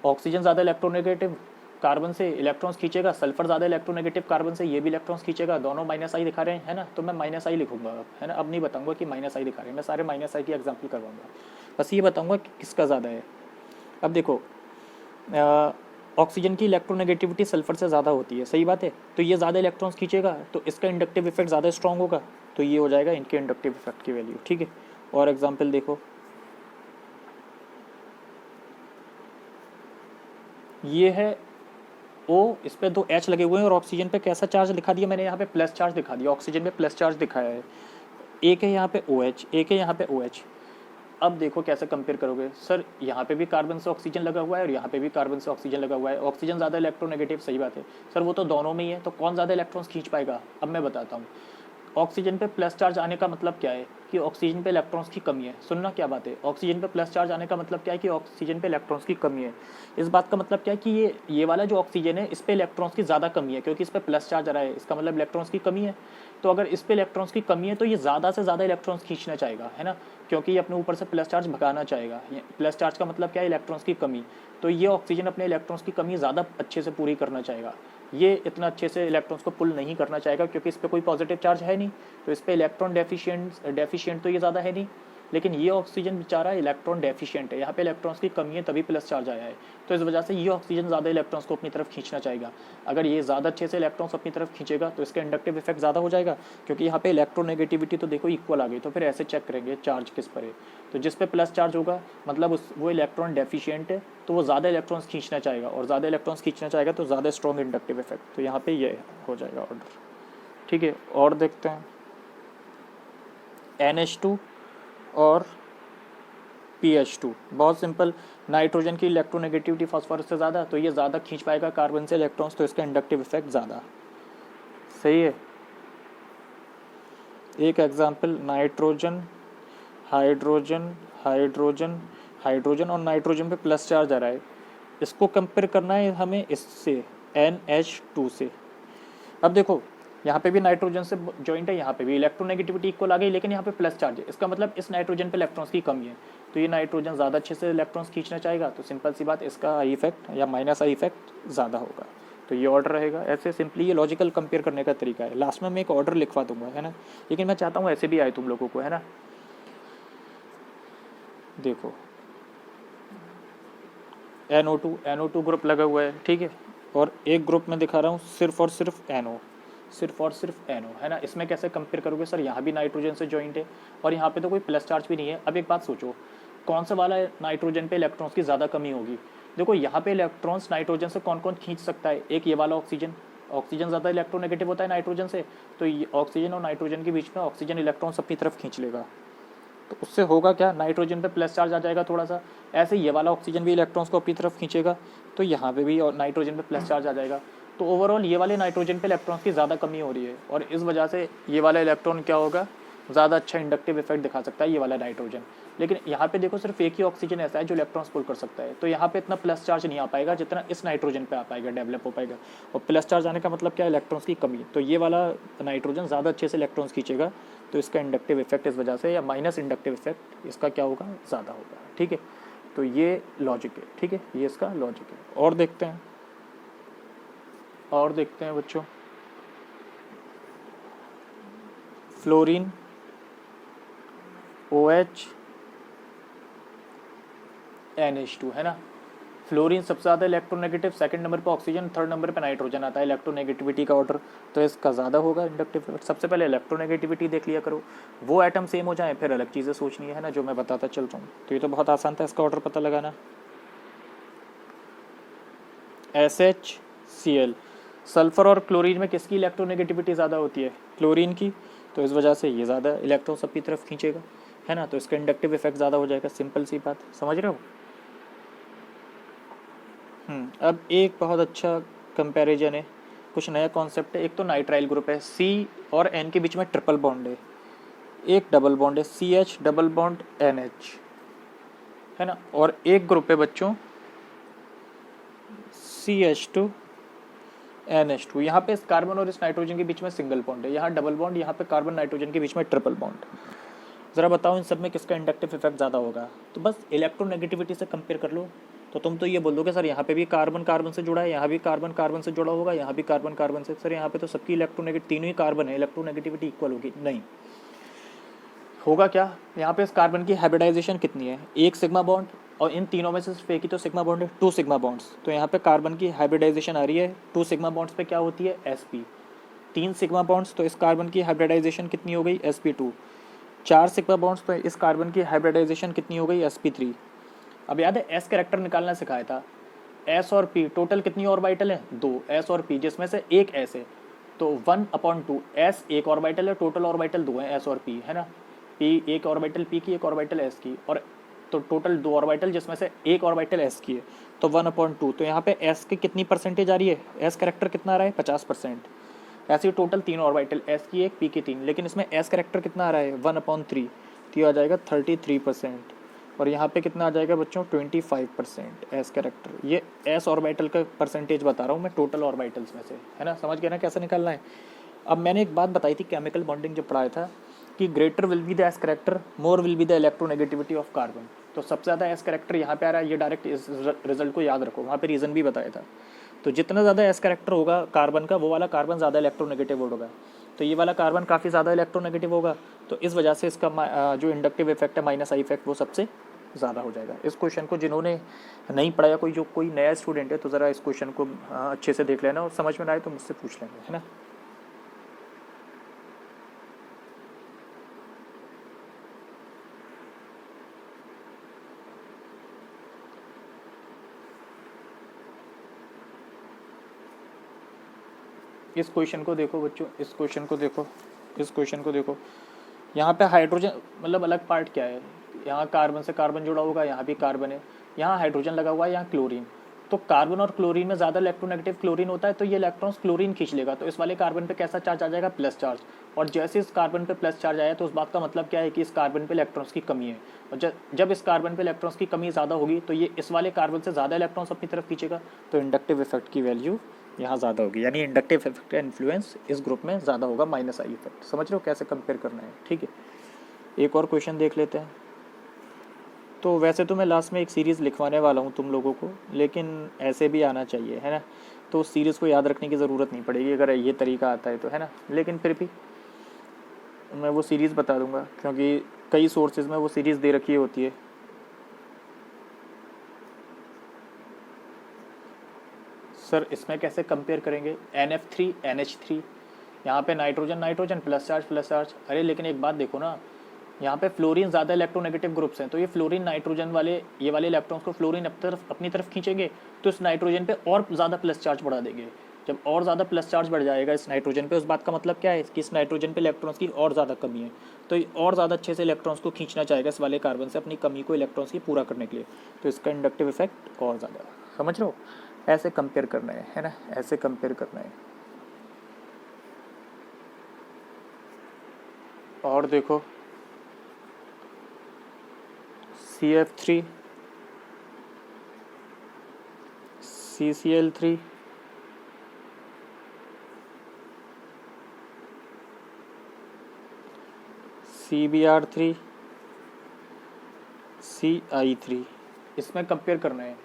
ऑक्सीजन ज़्यादा इलेक्ट्रोनेगेटिव कार्बन से इलेक्ट्रॉन्स खींचेगा, सल्फर ज़्यादा इलेक्ट्रोनेगेटिव कार्बन से ये भी इलेक्ट्रॉन्स खींचेगा, दोनों माइनस आई दिखा रहे हैं, है ना। तो मैं माइनस आई लिखूंगा अब, है ना, अब नहीं बताऊंगा कि माइनस आई दिखा रहे हैं, मैं सारे माइनस आई की एग्जाम्पल करवाऊंगा, बस ये बताऊंगा कि किसका ज़्यादा है। अब देखो ऑक्सीजन की इलेक्ट्रोनेगेटिविटी सल्फर से ज़्यादा होती है, सही बात है, तो ये ज़्यादा इलेक्ट्रॉन्स खींचेगा तो इसका इंडक्टिव इफेक्ट ज़्यादा स्ट्रॉन्ग होगा, तो ये हो जाएगा इनके इंडक्टिव इफेक्ट की वैल्यू, ठीक है। और एग्जाम्पल देखो, ये है O, इस पे 2 H लगे हुए हैं, और ऑक्सीजन पे कैसा चार्ज लिखा दिया मैंने, यहाँ पे प्लस चार्ज दिखा दिया, ऑक्सीजन पे प्लस चार्ज दिखाया है, एक है यहाँ पे OH, एक है यहाँ पे OH। अब देखो कैसे कंपेयर करोगे, सर यहाँ पे भी कार्बन से ऑक्सीजन लगा हुआ है और यहाँ पे भी कार्बन से ऑक्सीजन लगा हुआ है, ऑक्सीजन ज़्यादा इलेक्ट्रोनेगेटिव, सही बात है सर, वो तो दोनों में ही है, तो कौन ज़्यादा इलेक्ट्रॉन्स खींच पाएगा, अब मैं बताता हूँ। ऑक्सीजन पे प्लस चार्ज आने का मतलब क्या है कि ऑक्सीजन पे इलेक्ट्रॉन्स की कमी है, सुनना क्या बात है, ऑक्सीजन पे प्लस चार्ज आने का मतलब क्या है कि ऑक्सीजन पे इलेक्ट्रॉन्स की कमी है। इस बात का मतलब क्या है कि ये वाला जो ऑक्सीजन है इस पे इलेक्ट्रॉन्स की ज़्यादा कमी है, क्योंकि इस पे प्लस चार्ज आ रहा है, इसका मतलब इलेक्ट्रॉन्स की कमी है। तो अगर इस पे इलेक्ट्रॉन्स की कमी है तो ये ज़्यादा से ज़्यादा इलेक्ट्रॉन्स खींचना चाहेगा, है ना, क्योंकि ये अपने ऊपर से प्लस चार्ज भगाना चाहेगा। प्लस चार्ज का मतलब क्या है, इलेक्ट्रॉन्स की कमी, तो ये ऑक्सीजन अपने इलेक्ट्रॉन्स की कमी ज़्यादा अच्छे से पूरी करना चाहेगा, ये इतना अच्छे से इलेक्ट्रॉन्स को पुल नहीं करना चाहेगा, क्योंकि इस पर कोई पॉजिटिव चार्ज है नहीं, तो इस पर इलेक्ट्रॉन डेफिशिएंट तो ये ज़्यादा है नहीं। लेकिन ये ऑक्सीजन बेचारा इलेक्ट्रॉन डेफिशिएंट है, यहाँ पे इलेक्ट्रॉन्स की कमी है तभी प्लस चार्ज आया है, तो इस वजह से ये ऑक्सीजन ज़्यादा इलेक्ट्रॉन्स को अपनी तरफ खींचना चाहेगा। अगर ये ज़्यादा अच्छे से इलेक्ट्रॉन्स अपनी तरफ खींचेगा तो इसका इंडक्टिव इफेक्ट ज़्यादा हो जाएगा, क्योंकि यहाँ पे इलेक्ट्रोनेगेटिविटी तो देखो इक्वल आ गई, तो फिर ऐसे चेक करेंगे चार्ज किस पर है, तो जिस पे प्लस चार्ज होगा मतलब वो इलेक्ट्रॉन डेफिशिएंट है, तो वो ज़्यादा इलेक्ट्रॉन्स खींचना चाहेगा, और ज़्यादा इलेक्ट्रॉन्स खींचना चाहेगा तो ज़्यादा स्ट्रॉन्ग इंडक्टिव इफेक्ट, तो यहाँ पे ये हो जाएगा ऑर्डर, ठीक है। और देखते हैं NH2 और PH2, बहुत सिंपल, नाइट्रोजन की इलेक्ट्रोनेगेटिविटी फास्फोरस से ज़्यादा, तो ये ज़्यादा खींच पाएगा कार्बन से इलेक्ट्रॉन्स, तो इसका इंडक्टिव इफेक्ट ज़्यादा, सही है। एक example, nitrogen hydrogen hydrogen hydrogen और नाइट्रोजन पे प्लस चार्ज आ रहा है, इसको कंपेयर करना है हमें इससे NH2 से। अब देखो यहाँ पे भी नाइट्रोजन से जॉइंट है, यहाँ पे भी इलेक्ट्रोनेगेटिविटी इक्वल आ गई, लेकिन यहाँ पे प्लस चार्ज है, इसका मतलब इस नाइट्रोजन पे इलेक्ट्रॉन्स की कमी है, तो ये नाइट्रोजन ज़्यादा अच्छे से इलेक्ट्रॉन्स खींचना चाहेगा, तो सिंपल सी बात, इसका आई इफेक्ट या माइनस आई इफेक्ट ज़्यादा होगा, तो ये ऑर्डर रहेगा। ऐसे सिंपली ये लॉजिकल कंपेयर करने का तरीका है। लास्ट में मैं एक ऑर्डर लिखवा दूंगा, है ना, लेकिन मैं चाहता हूँ ऐसे भी आए तुम लोगों को, है ना। देखो NO2 ग्रुप लगा हुआ है, ठीक है, और एक ग्रुप में दिखा रहा हूँ सिर्फ और सिर्फ NO, है ना। इसमें कैसे कंपेयर करोगे सर, यहाँ भी नाइट्रोजन से जॉइंट है और यहाँ पे तो कोई प्लस चार्ज भी नहीं है। अब एक बात सोचो, कौन सा वाला नाइट्रोजन पे इलेक्ट्रॉन्स की ज़्यादा कमी होगी। देखो यहाँ पे इलेक्ट्रॉन्स नाइट्रोजन से कौन कौन खींच सकता है, एक ये वाला ऑक्सीजन ज़्यादा इलेक्ट्रोनेगेटिव होता है नाइट्रोजन से, तो ये ऑक्सीजन और नाइट्रोजन के बीच में ऑक्सीजन इलेक्ट्रॉन्स अपनी तरफ खींच लेगा, तो उससे होगा क्या, नाइट्रोजन पे प्लस चार्ज आ जाएगा थोड़ा सा। ऐसे ये वाला ऑक्सीजन भी इलेक्ट्रॉन्स को अपनी तरफ खींचेगा, तो यहाँ पे भी नाइट्रोजन पे प्लस चार्ज आ जाएगा, तो ओवरऑल ये वाले नाइट्रोजन पे इलेक्ट्रॉन्स की ज़्यादा कमी हो रही है, और इस वजह से ये वाला इलेक्ट्रॉन क्या होगा, ज़्यादा अच्छा इंडक्टिव इफेक्ट दिखा सकता है ये वाला नाइट्रोजन। लेकिन यहाँ पे देखो सिर्फ एक ही ऑक्सीजन ऐसा है जो इलेक्ट्रॉन्स पुल कर सकता है, तो यहाँ पे इतना प्लस चार्ज नहीं आ पाएगा जितना इस नाइट्रोजन पे आ पाएगा, डेवलप हो पाएगा। और प्लस चार्ज आने का मतलब क्या है, इलेक्ट्रॉन्स की कमी, तो ये वाला नाइट्रोजन ज़्यादा अच्छे से इलेक्ट्रॉन्स खींचेगा, तो इसका इंडक्टिव इफेक्ट इस वजह से, या माइनस इंडक्टिव इफेक्ट इसका क्या होगा, ज़्यादा होगा, ठीक है। तो ये लॉजिक है, ठीक है, ये इसका लॉजिक है। और देखते हैं बच्चों, फ्लोरीन, OH, NH2, है ना, फ्लोरीन सबसे ज़्यादा इलेक्ट्रोनेगेटिव, सेकंड नंबर पे ऑक्सीजन, थर्ड नंबर पे नाइट्रोजन आता है इलेक्ट्रोनेगेटिविटी का ऑर्डर, तो इसका ज़्यादा होगा इंडक्टिव इफेक्ट। सबसे पहले इलेक्ट्रोनेगेटिविटी देख लिया करो, वो एटम सेम हो जाए, फिर अलग चीज़ें सोचनी है ना, जो मैं बताता चल रहा हूँ। तो ये तो बहुत आसान था इसका ऑर्डर पता लगाना। SHCl, सल्फर और क्लोरीन में किसकी इलेक्ट्रोनेगेटिविटी ज़्यादा होती है? क्लोरीन की, तो इस वजह से ये ज़्यादा इलेक्ट्रॉन सबकी तरफ खींचेगा, है ना, तो इसका इंडक्टिव इफेक्ट ज़्यादा हो जाएगा, सिंपल सी बात, समझ रहे हो। अब एक बहुत अच्छा कंपैरिजन है, कुछ नया कॉन्सेप्ट है। एक तो नाइट्राइल ग्रुप है, C और N के बीच में ट्रिपल बॉन्ड है, एक डबल बॉन्ड है CH डबल बॉन्ड NH, है ना, और एक ग्रुप है बच्चों CH2 NH2। यहाँ पे इस कार्बन और इस नाइट्रोजन के बीच में सिंगल बॉन्ड है, यहाँ डबल बॉन्ड, यहाँ पे कार्बन नाइट्रोजन के बीच में ट्रिपल बॉन्ड। ज़रा बताओ इन सब में किसका इंडक्टिव इफेक्ट ज़्यादा होगा? तो बस इलेक्ट्रोनेगेटिविटी से कंपेयर कर लो, तो तुम तो ये बोल दोगे सर यहाँ पे भी कार्बन कार्बन से जुड़ा है, यहाँ भी कार्बन कार्बन से जुड़ा होगा, यहाँ भी कार्बन कार्बन से, सर यहाँ पे तो सबकी इलेक्ट्रोनेगेटिव, तीनों ही कार्बन है, इलेक्ट्रोनेगेटिविटी इक्वल होगी, नहीं होगा। क्या यहाँ पे इस कार्बन की हाइब्रिडाइजेशन कितनी है? एक सिग्मा बॉन्ड, और इन तीनों में से सिर्फ एक ही तो सिग्मा बॉन्ड है, 2 सिग्मा बॉन्ड्स, तो यहाँ पे कार्बन की हाइब्रिडाइजेशन आ रही है 2 सिग्मा बॉन्ड्स पे क्या होती है? sp। 3 सिग्मा बॉन्ड्स, तो इस कार्बन की हाइब्रिडाइजेशन कितनी हो गई? sp2। 4 सिग्मा बॉन्ड्स, तो इस कार्बन की हाइब्रिडाइजेशन कितनी हो गई? sp3। अब याद है एस कैरेक्टर निकालना सिखाया था, एस और पी टोटल कितनी ऑर्बिटल है? 2, एस और पी, जिसमें से एक एस है, तो 1/2, एस एक ऑर्बिटल है, टोटल ऑर्बिटल 2 है, एस और पी, है ना, पी एक ऑर्बिटल पी की, एक ऑर्बिटल एस की, और तो टोटल 2 ऑर्बिटल जिसमें से एक ऑर्बिटल एस की है, तो 1/2। तो यहाँ पे एस की कितनी परसेंटेज आ रही है? एस कैरेक्टर कितना आ रहा है? 50%। ऐसे टोटल 3 ऑर्बिटल, एस की 1 पी की 3, लेकिन इसमें एस कैरेक्टर कितना आ रहा है? 1/3, तो ये आ जाएगा 33%। और यहाँ पे कितना आ जाएगा बच्चों? 25% एस कैरेक्टर। ये एस ऑर्बिटल का परसेंटेज बता रहा हूँ मैं टोटल ऑर्बिटल्स में से, है ना, समझ गए ना कैसे निकालना है। अब मैंने एक बात बताई थी केमिकल बॉन्डिंग जब पढ़ाया था कि greater will be the S character, more will be the electronegativity of carbon. तो सबसे ज़्यादा एस कैरेक्टर यहाँ पे आ रहा है, ये डायरेक्ट इस रिजल्ट को याद रखो, वहाँ पे रीज़न भी बताया था। तो जितना ज़्यादा एस कैरेक्टर होगा कार्बन का, वो वाला कार्बन ज़्यादा इलेक्ट्रोनेगेटिव होगा, तो ये वाला कार्बन काफ़ी ज़्यादा इलेक्ट्रोनेगेटिव होगा, तो इस वजह से इसका जो इंडक्टिव इफेक्ट है -I इफेक्ट वो सबसे ज़्यादा हो जाएगा। इस क्वेश्चन को जिन्होंने नहीं पढ़ा, कोई नया स्टूडेंट है, तो ज़रा इस क्वेश्चन को अच्छे से देख लेना, और समझ में ना आए तो मुझसे पूछ लेंगे, है ना। इस क्वेश्चन को देखो बच्चों, इस क्वेश्चन को देखो, यहाँ पे हाइड्रोजन मतलब अलग पार्ट क्या है? यहाँ कार्बन से कार्बन जुड़ा होगा, यहाँ भी कार्बन है, यहाँ हाइड्रोजन लगा हुआ है, यहाँ क्लोरीन। तो कार्बन और क्लोरीन में ज़्यादा इलेक्ट्रोनेगेटिव क्लोरीन होता है, तो ये इलेक्ट्रॉन्स क्लोरीन खींच लेगा, तो इस वाले कार्बन पे कैसा चार्ज आ जाएगा? Plus charge. और जैसे इस कार्बन पे प्लस चार्ज आया, तो उस बात का मतलब क्या है कि इस कार्बन पे इलेक्ट्रॉन्स की कमी है, और जब इस कार्बन पे इलेक्ट्रॉन्स की कमी ज़्यादा होगी, तो ये इस वाले कार्बन से ज़्यादा इलेक्ट्रॉन्स अपनी तरफ खींचेगा, तो इंडक्टिव इफेक्ट की वैल्यू यहाँ ज़्यादा होगी, यानी इंडक्टिव इफेक्ट का इन्फ्लुएंस इस ग्रुप में ज़्यादा होगा, -I इफेक्ट। समझ रहे हो कैसे कंपेयर करना है? ठीक है, एक और क्वेश्चन देख लेते हैं। तो वैसे तो मैं लास्ट में एक सीरीज़ लिखवाने वाला हूँ तुम लोगों को, लेकिन ऐसे भी आना चाहिए, है ना, तो उस सीरीज़ को याद रखने की ज़रूरत नहीं पड़ेगी अगर ये तरीका आता है तो, है ना, लेकिन फिर भी मैं वो सीरीज़ बता दूंगा, क्योंकि कई सोर्सेज में वो सीरीज़ दे रखी होती है। सर इसमें कैसे कंपेयर करेंगे? NF3 NH3, यहाँ पे नाइट्रोजन नाइट्रोजन प्लस चार्ज। अरे लेकिन एक बात देखो ना, यहाँ पे फ्लोरीन ज़्यादा इलेक्ट्रोनेगेटिव ग्रुप्स हैं, तो ये फ्लोरीन नाइट्रोजन वाले ये वाले इलेक्ट्रॉन्स को फ्लोरीन अपनी तरफ खींचेंगे, तो इस नाइट्रोजन पे और ज़्यादा प्लस चार्ज बढ़ा देंगे। जब और ज़्यादा प्लस चार्ज बढ़ जाएगा इस नाइट्रोजन पे, उस बात का मतलब क्या है कि इस नाइट्रोजन पे इलेक्ट्रॉन्स की और ज़्यादा कमी है, तो ये और ज़्यादा अच्छे से इलेक्ट्रॉन्स को खींचना चाहेगा इस वाले कार्बन से अपनी कमी को इलेक्ट्रॉन्स की पूरा करने के लिए, तो इसका इंडक्टिव इफेक्ट और ज़्यादा। समझ रहे हो? ऐसे कंपेयर करना है ना, ऐसे कंपेयर करना है। और देखो CF3 CCl3 CBr3 CI3, इसमें कंपेयर करना है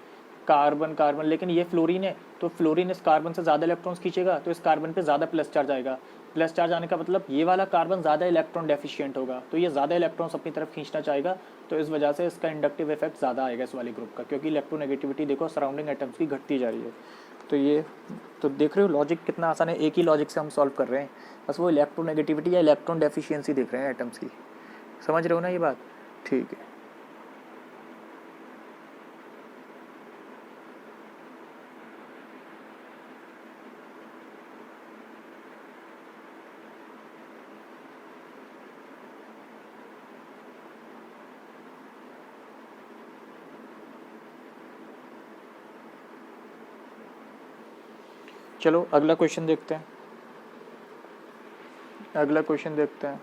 कार्बन कार्बन, लेकिन ये फ्लोरीन है तो फ्लोरीन इस कार्बन से ज़्यादा इलेक्ट्रॉन्स खींचेगा, तो इस कार्बन पे ज़्यादा प्लस चार्ज आएगा। प्लस चार्ज आने का मतलब ये वाला कार्बन ज़्यादा इलेक्ट्रॉन डेफिशिएंट होगा, तो ये ज़्यादा इलेक्ट्रॉन्स अपनी तरफ खींचना चाहेगा, तो इस वजह से इसका इंडक्टिव इफेक्ट ज़्यादा आएगा इस वाले ग्रुप का, क्योंकि इलेक्ट्रोनेगेटिविटी देखो सराउंडिंग एटम्स की घटती जा रही है। तो ये तो देख रहे हो लॉजिक कितना आसान है, एक ही लॉजिक से हम सॉल्व कर रहे हैं, बस वो इलेक्ट्रोनेगेटिविटी या इलेक्ट्रॉन डेफिशिएंसी देख रहे हैं एटम्स की। समझ रहे हो ना ये बात? ठीक है। चलो अगला क्वेश्चन देखते हैं। अगला क्वेश्चन देखते हैं।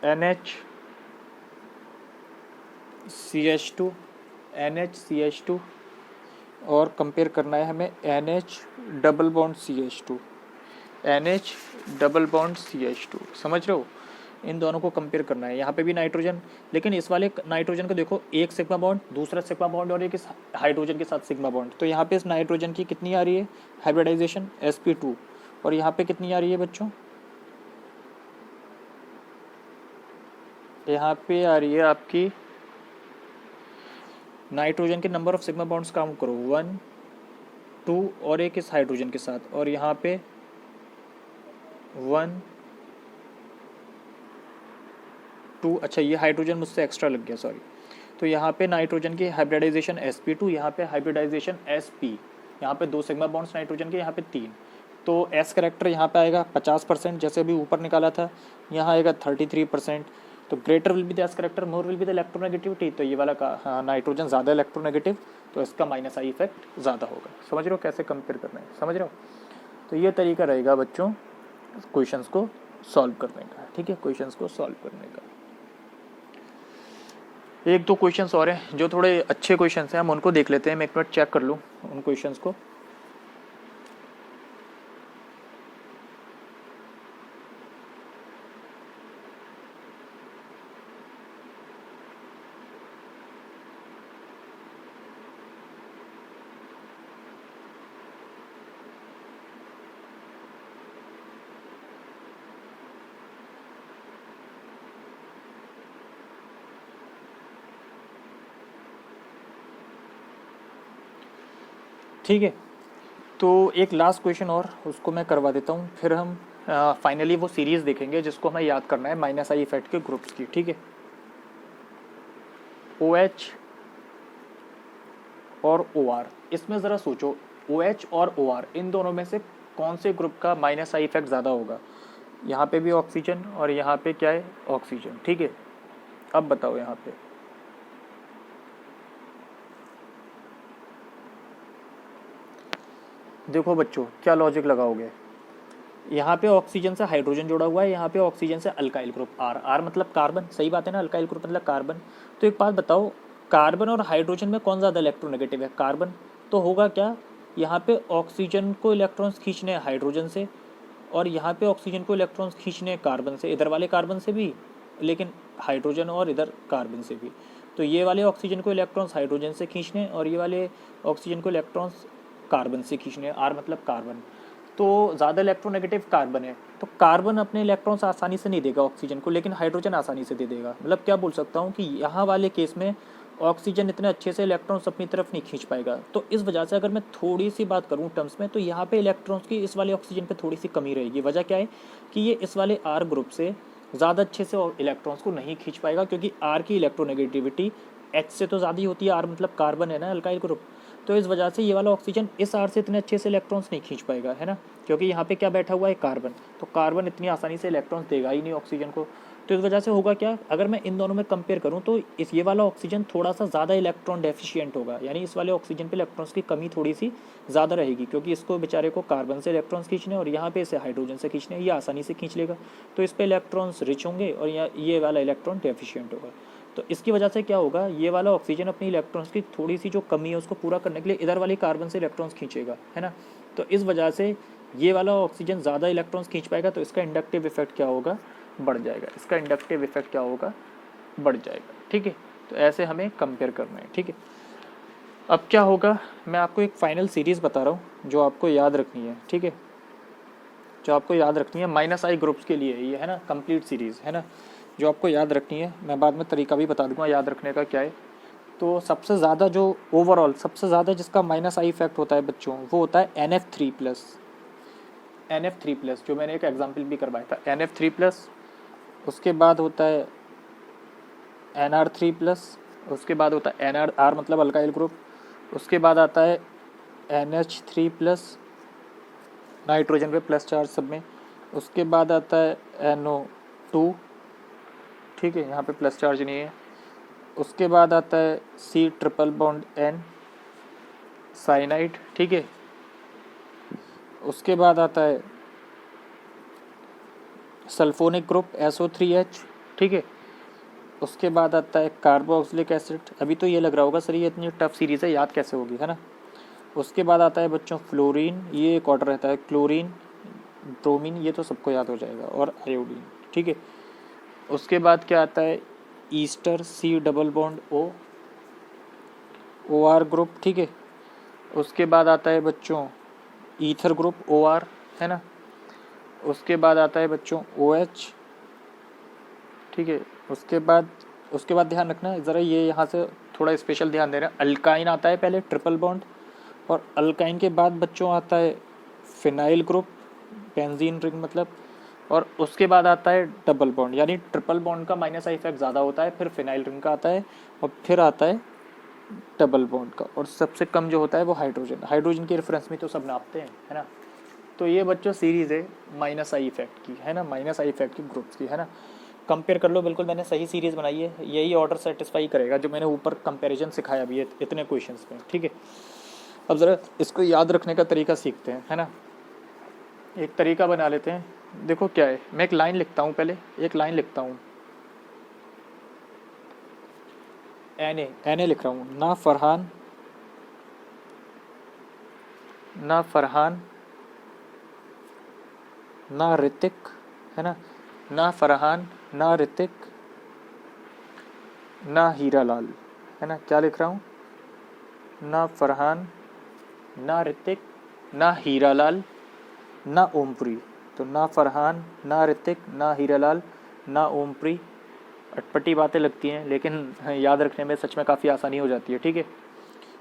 NHCH2 NHCH2 और कंपेयर करना है हमें NH double bond CH2 NH double bond CH2। समझ रहे हो? इन दोनों को कंपेयर करना है। यहाँ पे भी नाइट्रोजन, लेकिन इस वाले नाइट्रोजन को देखो, एक सिग्मा बॉन्ड, दूसरा सिग्मा बॉन्ड और एक इस हाइड्रोजन के साथ सिग्मा बॉन्ड। तो यहाँ पे इस नाइट्रोजन की कितनी आ रही है हाइब्रिडाइजेशन sp2, और यहाँ पे कितनी आ रही है बच्चों? यहाँ पे आ रही है आपकी नाइट्रोजन के number of sigma bonds count करो, 1 2 और एक इस हाइड्रोजन के साथ, और यहाँ पे 1 2, अच्छा ये हाइड्रोजन मुझसे एक्स्ट्रा लग गया, सॉरी। तो यहाँ पे नाइट्रोजन की हाइब्रिडाइजेशन sp2, यहाँ पे हाइब्रिडाइजेशन sp, यहाँ पे 2 सिग्मा बॉन्ड्स नाइट्रोजन के, यहाँ पे 3। तो s करेक्टर यहाँ पे आएगा 50%, जैसे अभी ऊपर निकाला था, यहाँ आएगा 33%। तो greater will be the s character, more will be the electronegativity. तो ये वाला का नाइट्रोजन ज़्यादा इलेक्ट्रोनेगेटिव, तो इसका माइनस आई इफेक्ट ज़्यादा होगा। समझ रहे हो कैसे कंपेयर करना है? समझ रहे हो? तो ये तरीका रहेगा बच्चों क्वेश्चंस को सॉल्व करने का। ठीक है, क्वेश्चंस को सॉल्व करने का। एक दो क्वेश्चंस और हैं जो थोड़े अच्छे क्वेश्चंस हैं, हम उनको देख लेते हैं। मैं एक मिनट चेक कर लूँ उन क्वेश्चंस को। ठीक है, तो एक लास्ट क्वेश्चन और उसको मैं करवा देता हूँ, फिर हम फाइनली वो सीरीज़ देखेंगे जिसको हमें याद करना है माइनस आई इफेक्ट के ग्रुप्स की। ठीक है, OH और OR, इसमें ज़रा सोचो, OH और OR इन दोनों में से कौन से ग्रुप का माइनस आई इफेक्ट ज़्यादा होगा? यहाँ पे भी ऑक्सीजन और यहाँ पे क्या है? ऑक्सीजन। ठीक है, अब बताओ यहाँ पे देखो बच्चों क्या लॉजिक लगाओगे। यहाँ पे ऑक्सीजन से हाइड्रोजन जुड़ा हुआ है, यहाँ पे ऑक्सीजन से अल्काइल ग्रुप R मतलब कार्बन, सही बात है ना? अल्काइल ग्रुप मतलब कार्बन। तो एक बात बताओ, कार्बन और हाइड्रोजन में कौन ज़्यादा इलेक्ट्रोनेगेटिव है? कार्बन। तो होगा क्या, यहाँ पे ऑक्सीजन को इलेक्ट्रॉन्स खींचने हैं हाइड्रोजन से, और यहाँ पे ऑक्सीजन को इलेक्ट्रॉन्स खींचने हैं कार्बन से, इधर वाले कार्बन से भी, लेकिन हाइड्रोजन, और इधर कार्बन से भी। तो ये वाले ऑक्सीजन को इलेक्ट्रॉन्स हाइड्रोजन से खींचने, और ये वाले ऑक्सीजन को इलेक्ट्रॉन्स कार्बन से खींचने। R मतलब कार्बन। तो ज़्यादा इलेक्ट्रोनेगेटिव कार्बन है, तो कार्बन अपने इलेक्ट्रॉन्स आसानी से नहीं देगा ऑक्सीजन को, लेकिन हाइड्रोजन आसानी से दे देगा। मतलब क्या बोल सकता हूँ कि यहाँ वाले केस में ऑक्सीजन इतने अच्छे से इलेक्ट्रॉन्स अपनी तरफ नहीं खींच पाएगा। तो इस वजह से अगर मैं थोड़ी सी बात करूँ टर्म्स में, तो यहाँ पे इलेक्ट्रॉन्स की इस वाले ऑक्सीजन पे थोड़ी सी कमी रहेगी। वजह क्या है कि ये इस वाले R ग्रुप से ज़्यादा अच्छे से इलेक्ट्रॉन्स को नहीं खींच पाएगा, क्योंकि R की इलेक्ट्रोनेगेटिविटी H से तो ज़्यादा ही होती है। R मतलब कार्बन है ना, अल्काइल ग्रुप। तो इस वजह से ये वाला ऑक्सीजन इस R से इतने अच्छे से इलेक्ट्रॉन्स नहीं खींच पाएगा, है ना, क्योंकि यहाँ पे क्या बैठा हुआ है? कार्बन। तो कार्बन इतनी आसानी से इलेक्ट्रॉन्स देगा ही नहीं ऑक्सीजन को। तो इस वजह से होगा क्या, अगर मैं इन दोनों में कंपेयर करूँ तो इस ये वाला ऑक्सीजन थोड़ा सा ज़्यादा इलेक्ट्रॉन डेफिशिएंट होगा, यानी इस वाले ऑक्सीजन पे इलेक्ट्रॉन्स की कमी थोड़ी सी ज़्यादा रहेगी, क्योंकि इसको बेचारे को कार्बन से इलेक्ट्रॉन्स खींचने और यहाँ पे इसे हाइड्रोजन से खींचने, ये आसानी से खींच लेगा। तो इस पर इलेक्ट्रॉन्स रिच होंगे और ये वाला इलेक्ट्रॉन डेफिशिएंट होगा। तो इसकी वजह से क्या होगा, ये वाला ऑक्सीजन अपनी इलेक्ट्रॉन्स की थोड़ी सी जो कमी है उसको पूरा करने के लिए इधर वाली कार्बन से इलेक्ट्रॉन्स खींचेगा, है ना। तो इस वजह से ये वाला ऑक्सीजन ज़्यादा इलेक्ट्रॉन्स खींच पाएगा, तो इसका इंडक्टिव इफेक्ट क्या होगा? बढ़ जाएगा। इसका इंडक्टिव इफेक्ट क्या होगा? बढ़ जाएगा। ठीक है, तो ऐसे हमें कंपेयर करना है, ठीक है। अब क्या होगा, मैं आपको एक फाइनल सीरीज़ बता रहा हूँ जो आपको याद रखनी है, ठीक है, जो आपको याद रखनी है -i ग्रुप्स के लिए, ये है ना कंप्लीट सीरीज़ है ना, जो आपको याद रखनी है। मैं बाद में तरीका भी बता दूंगा याद रखने का क्या है। तो सबसे ज़्यादा जो ओवरऑल सबसे ज़्यादा जिसका -i इफेक्ट होता है बच्चों, वो होता है NF3+। NF3+, जो मैंने एक एग्जाम्पल भी करवाया था, NF3+। उसके बाद होता है NR3+। उसके बाद होता है NR मतलब अल्काइल ग्रुप। उसके बाद आता है NH3+, नाइट्रोजन पे प्लस चार्ज सब में। उसके बाद आता है NO2, ठीक है, यहाँ पे प्लस चार्ज नहीं है। उसके बाद आता है C�BN साइनाइड, ठीक है। उसके बाद आता है सल्फोनिक ग्रुप SO3H, ठीक है। उसके बाद आता है कार्बोक्सिलिक एसिड। अभी तो ये लग रहा होगा सर ये इतनी टफ सीरीज़ है, याद कैसे होगी, है ना। उसके बाद आता है बच्चों फ्लोरीन, ये एक ऑर्डर रहता है, क्लोरीन, ब्रोमीन, ये तो सबको याद हो जाएगा, और आयोडीन, ठीक है। उसके बाद क्या आता है ईस्टर, C∪O, OR ग्रुप, ठीक है। उसके बाद आता है बच्चों ईथर ग्रुप, OR, है ना। उसके बाद आता है बच्चों OH, ठीक है। उसके बाद ध्यान रखना ज़रा, ये यहाँ से थोड़ा स्पेशल ध्यान देना, अल्काइन आता है पहले ट्रिपल बॉन्ड, और अल्काइन के बाद बच्चों आता है फिनाइल ग्रुप, बेंजीन रिंग मतलब, और उसके बाद आता है डबल बॉन्ड, यानी ट्रिपल बॉन्ड का -i इफेक्ट ज़्यादा होता है, फिर फिनाइल रिंग का आता है, और फिर आता है डबल बॉन्ड का, और सबसे कम जो होता है वो हाइड्रोजन। हाइड्रोजन के रेफरेंस में तो सब नापते हैं, है ना। तो ये बच्चों सीरीज़ है -i इफेक्ट की, है ना, -i इफेक्ट की ग्रुप्स की, है ना। कंपेयर कर लो, बिल्कुल मैंने सही सीरीज़ बनाई है, यही ऑर्डर सेटिस्फाई करेगा जो मैंने ऊपर कंपैरिजन सिखाया भी है इतने क्वेश्चंस में, ठीक है। अब ज़रा इसको याद रखने का तरीका सीखते हैं, है ना। एक तरीका बना लेते हैं, देखो क्या है, मैं एक लाइन लिखता हूँ, पहले एक लाइन लिखता हूँ, Na लिख रहा हूँ, ना फरहान ना ऋतिक, है ना, ना फरहान ना ऋतिक ना हीरालाल, है ना। क्या लिख रहा हूँ, ना फरहान ना ऋतिक ना हीरालाल ना ओमपुरी। तो ना फरहान ना ऋतिक ना हीरालाल ना ओमपुरी, अटपटी बातें लगती हैं लेकिन याद रखने में सच में काफ़ी आसानी हो जाती है, ठीक है।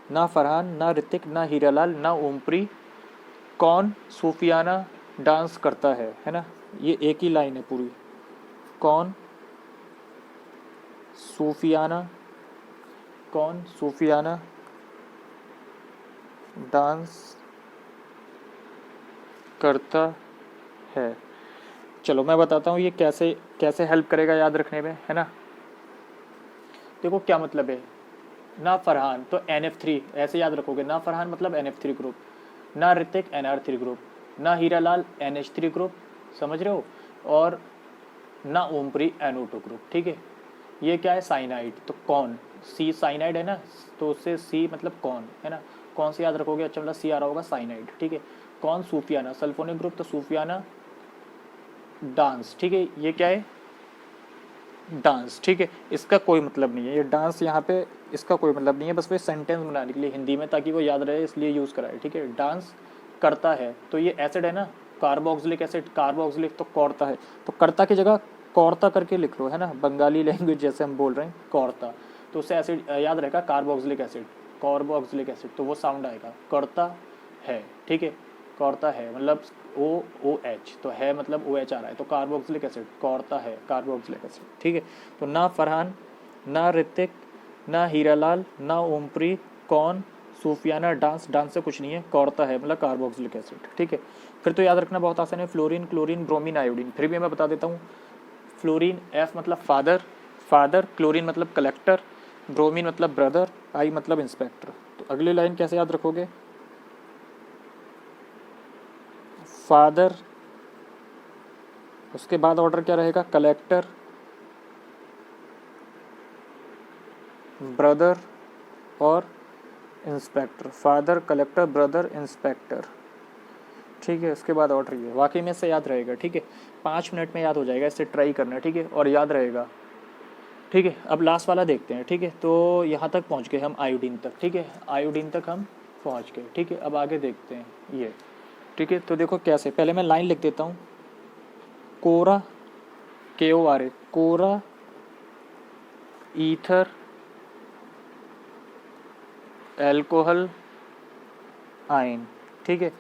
ना फरहान ना ऋतिक ना हीरालाल ना ओमपुरी, कौन सूफियाना डांस करता है ना। ये एक ही लाइन है पूरी, कौन सूफियाना डांस करता है। चलो मैं बताता हूँ ये कैसे कैसे हेल्प करेगा याद रखने में, है ना। देखो क्या मतलब है, ना फरहान तो NF3 ऐसे याद रखोगे, ना फरहान मतलब NF3 ग्रुप, ना ऋतिक NR3 ग्रुप, ना हीरालाल NH3 ग्रुप, समझ रहे हो, और ना ओमपुरी NO2 ग्रुप, ठीक है। ये क्या है साइनाइड, तो कौन, C साइनाइड है ना, तो उससे C मतलब कौन, है ना। कौन से याद रखोगे, अच्छा मतलब C आ रहा होगा साइनाइड, ठीक है। कौन सूफियाना सल्फोनिक ग्रुप, तो सूफियाना डांस, ठीक है। ये क्या है डांस, ठीक है। इसका कोई मतलब नहीं है, ये डांस यहाँ पे इसका कोई मतलब नहीं है, बस वो सेंटेंस बनाने के लिए हिंदी में ताकि वो याद रहे इसलिए यूज़ करा है, ठीक है। डांस करता है, तो ये एसिड है ना, कार्बोक्सिलिक एसिड, कार्बोक्सिलिक तो कौरता है, तो कर्ता की जगह कौरता करके लिख लो, है ना, बंगाली लैंग्वेज जैसे हम बोल रहे हैं कौरता, तो उससे एसिड याद रहेगा कार्बोक्सिलिक एसिड, कार्बोक्सिलिक एसिड, तो वो साउंड आएगा करता है, ठीक है। कौरता है मतलब OH, तो है मतलब OH आ रहा है, तो कार्बोक्सिलिक एसिड कौरता है कार्बोक्सिलिक एसिड, ठीक है। तो ना फरहान ना ऋतिक ना हीरालाल ना ओमपुरी, कौन सूफियाना डांस, डांस से कुछ नहीं है, कौरता है मतलब कार्बोक्सिलिक एसिड, ठीक है। फिर तो याद रखना बहुत आसान है, फ्लोरीन क्लोरीन ब्रोमीन आयोडीन। फिर भी मैं बता देता हूँ, फ्लोरीन F मतलब फादर, क्लोरीन मतलब कलेक्टर, ब्रोमीन मतलब ब्रदर, I मतलब इंस्पेक्टर। तो अगली लाइन कैसे याद रखोगे, फादर, उसके बाद ऑर्डर क्या रहेगा कलेक्टर, ब्रदर और inspector, father collector brother inspector, ठीक है। उसके बाद ऑर्डर ये वाकई में से याद रहेगा, ठीक है। 5 मिनट में याद हो जाएगा, इससे ट्राई करना, ठीक है, और याद रहेगा ठीक है, अब लास्ट वाला देखते हैं। ठीक है, तो यहाँ तक पहुँच गए हम आयोडीन तक। ठीक है, आयोडीन तक हम पहुँच गए। ठीक है, अब आगे देखते हैं ये। ठीक है, तो देखो कैसे, पहले मैं लाइन लिख देता हूँ। कोरा, KORA, कोरा, ईथर, एल्कोहल, आयन। ठीक है,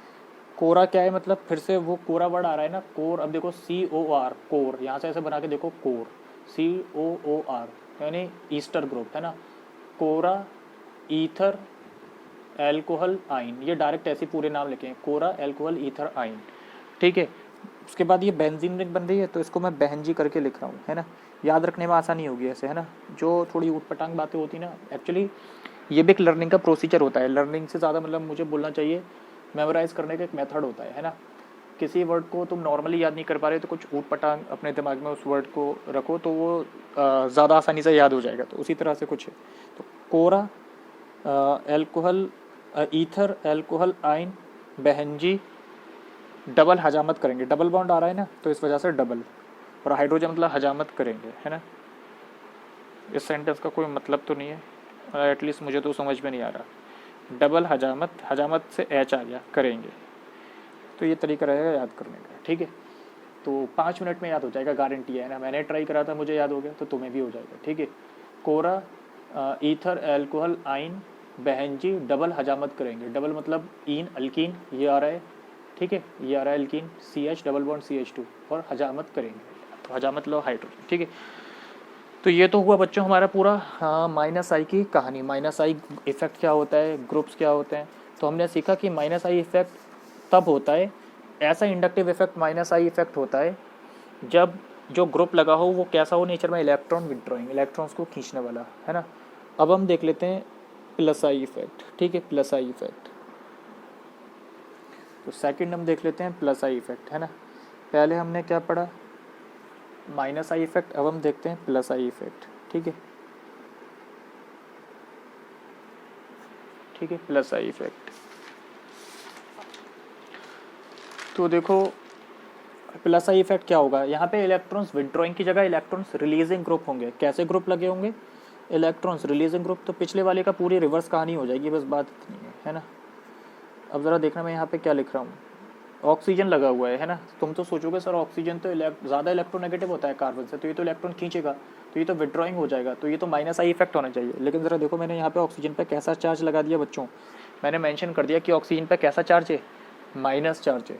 कोरा क्या है, मतलब फिर से वो कोरा वर्ड आ रहा है ना, कोर। अब देखो COR, कोर, यहाँ से ऐसे बना के देखो, कोर, COOR, यानी ईस्टर ग्रुप है ना। कोरा, ईथर, एल्कोहल, आइन, ये डायरेक्ट ऐसे पूरे नाम लिखे हैं, कोरा, एल्कोहल, ईथर, आइन। ठीक है, उसके बाद ये बेंजीन रिंग बन रही है, तो इसको मैं बेंजी करके लिख रहा हूँ, है ना। याद रखने में आसानी होगी ऐसे, है ना। जो थोड़ी ऊटपटांग बातें होती ना, एक्चुअली ये भी एक लर्निंग का प्रोसीजर होता है। लर्निंग से ज़्यादा मतलब मुझे बोलना चाहिए मेमोराइज करने का एक मेथड होता है ना। किसी वर्ड को तुम नॉर्मली याद नहीं कर पा रहे तो कुछ ऊटपटांग अपने दिमाग में उस वर्ड को रखो, तो वो ज़्यादा आसानी से याद हो जाएगा। तो उसी तरह से कुछ है। तो कोरा, एल्कोहल, ईथर, एल्कोहल, आइन, बेंजी, डबल हजामत करेंगे। डबल बॉन्ड आ रहा है ना, तो इस वजह से डबल, और हाइड्रोजन मतलब हजामत करेंगे, है ना। इस सेंटेंस का कोई मतलब तो नहीं है, एटलीस्ट मुझे तो समझ में नहीं आ रहा। डबल हजामत, हजामत से H आ गया, करेंगे। तो ये तरीका रहेगा याद करने का। ठीक है, तो 5 मिनट में याद हो जाएगा, गारंटी है ना। मैंने ट्राई करा था, मुझे याद हो गया, तो तुम्हें भी हो जाएगा। ठीक है, कोरा, ईथर, एल्कोहल, आइन, बेंजी, डबल हजामत करेंगे। डबल मतलब इन, अल्कीन, ये आ रहा है। ठीक है, ये आ रहा है alkyne, CH, double bond CH2, और हजामत करेंगे, तो हजामत लो हाइड्रोजन। ठीक है, तो ये तो हुआ बच्चों हमारा पूरा -I की कहानी। -I इफेक्ट क्या होता है, ग्रुप्स क्या होते हैं। तो हमने सीखा कि -I इफेक्ट तब होता है, ऐसा इंडक्टिव इफेक्ट -I इफेक्ट होता है जब जो ग्रुप लगा हो वो कैसा हो नेचर में, इलेक्ट्रॉन विड्रॉइंग, इलेक्ट्रॉन्स को खींचने वाला, है ना। अब हम देख लेते हैं +I इफेक्ट। ठीक है, +I इफेक्ट, तो सेकंड हम देख लेते हैं +I इफेक्ट, है ना। पहले हमने क्या पढ़ा, -I इफेक्ट, अब हम देखते हैं +I इफेक्ट। ठीक है, ठीक है, +I इफेक्ट। तो देखो +I इफेक्ट क्या होगा, यहाँ पे इलेक्ट्रॉन्स विड्रॉइंग की जगह इलेक्ट्रॉन्स रिलीजिंग ग्रुप होंगे। कैसे ग्रुप लगे होंगे, इलेक्ट्रॉन्स रिलीजिंग ग्रुप। तो पिछले वाले का पूरी रिवर्स कहानी हो जाएगी, बस बात इतनी है ना। अब ज़रा देखना मैं यहाँ पे क्या लिख रहा हूँ, ऑक्सीजन लगा हुआ है ना। तुम तो सोचोगे सर ऑक्सीजन तो ज़्यादा इलेक्ट्रोनेगेटिव होता है कार्बन से, तो ये तो इलेक्ट्रॉन खींचेगा, तो ये तो विड्रॉइंग हो जाएगा, तो ये तो -I इफेक्ट होना चाहिए। लेकिन ज़रा देखो मैंने यहाँ पे ऑक्सीजन पे कैसा चार्ज लगा दिया बच्चों। मैंने मेंशन कर दिया कि ऑक्सीजन पे कैसा चार्ज है, माइनस चार्ज है।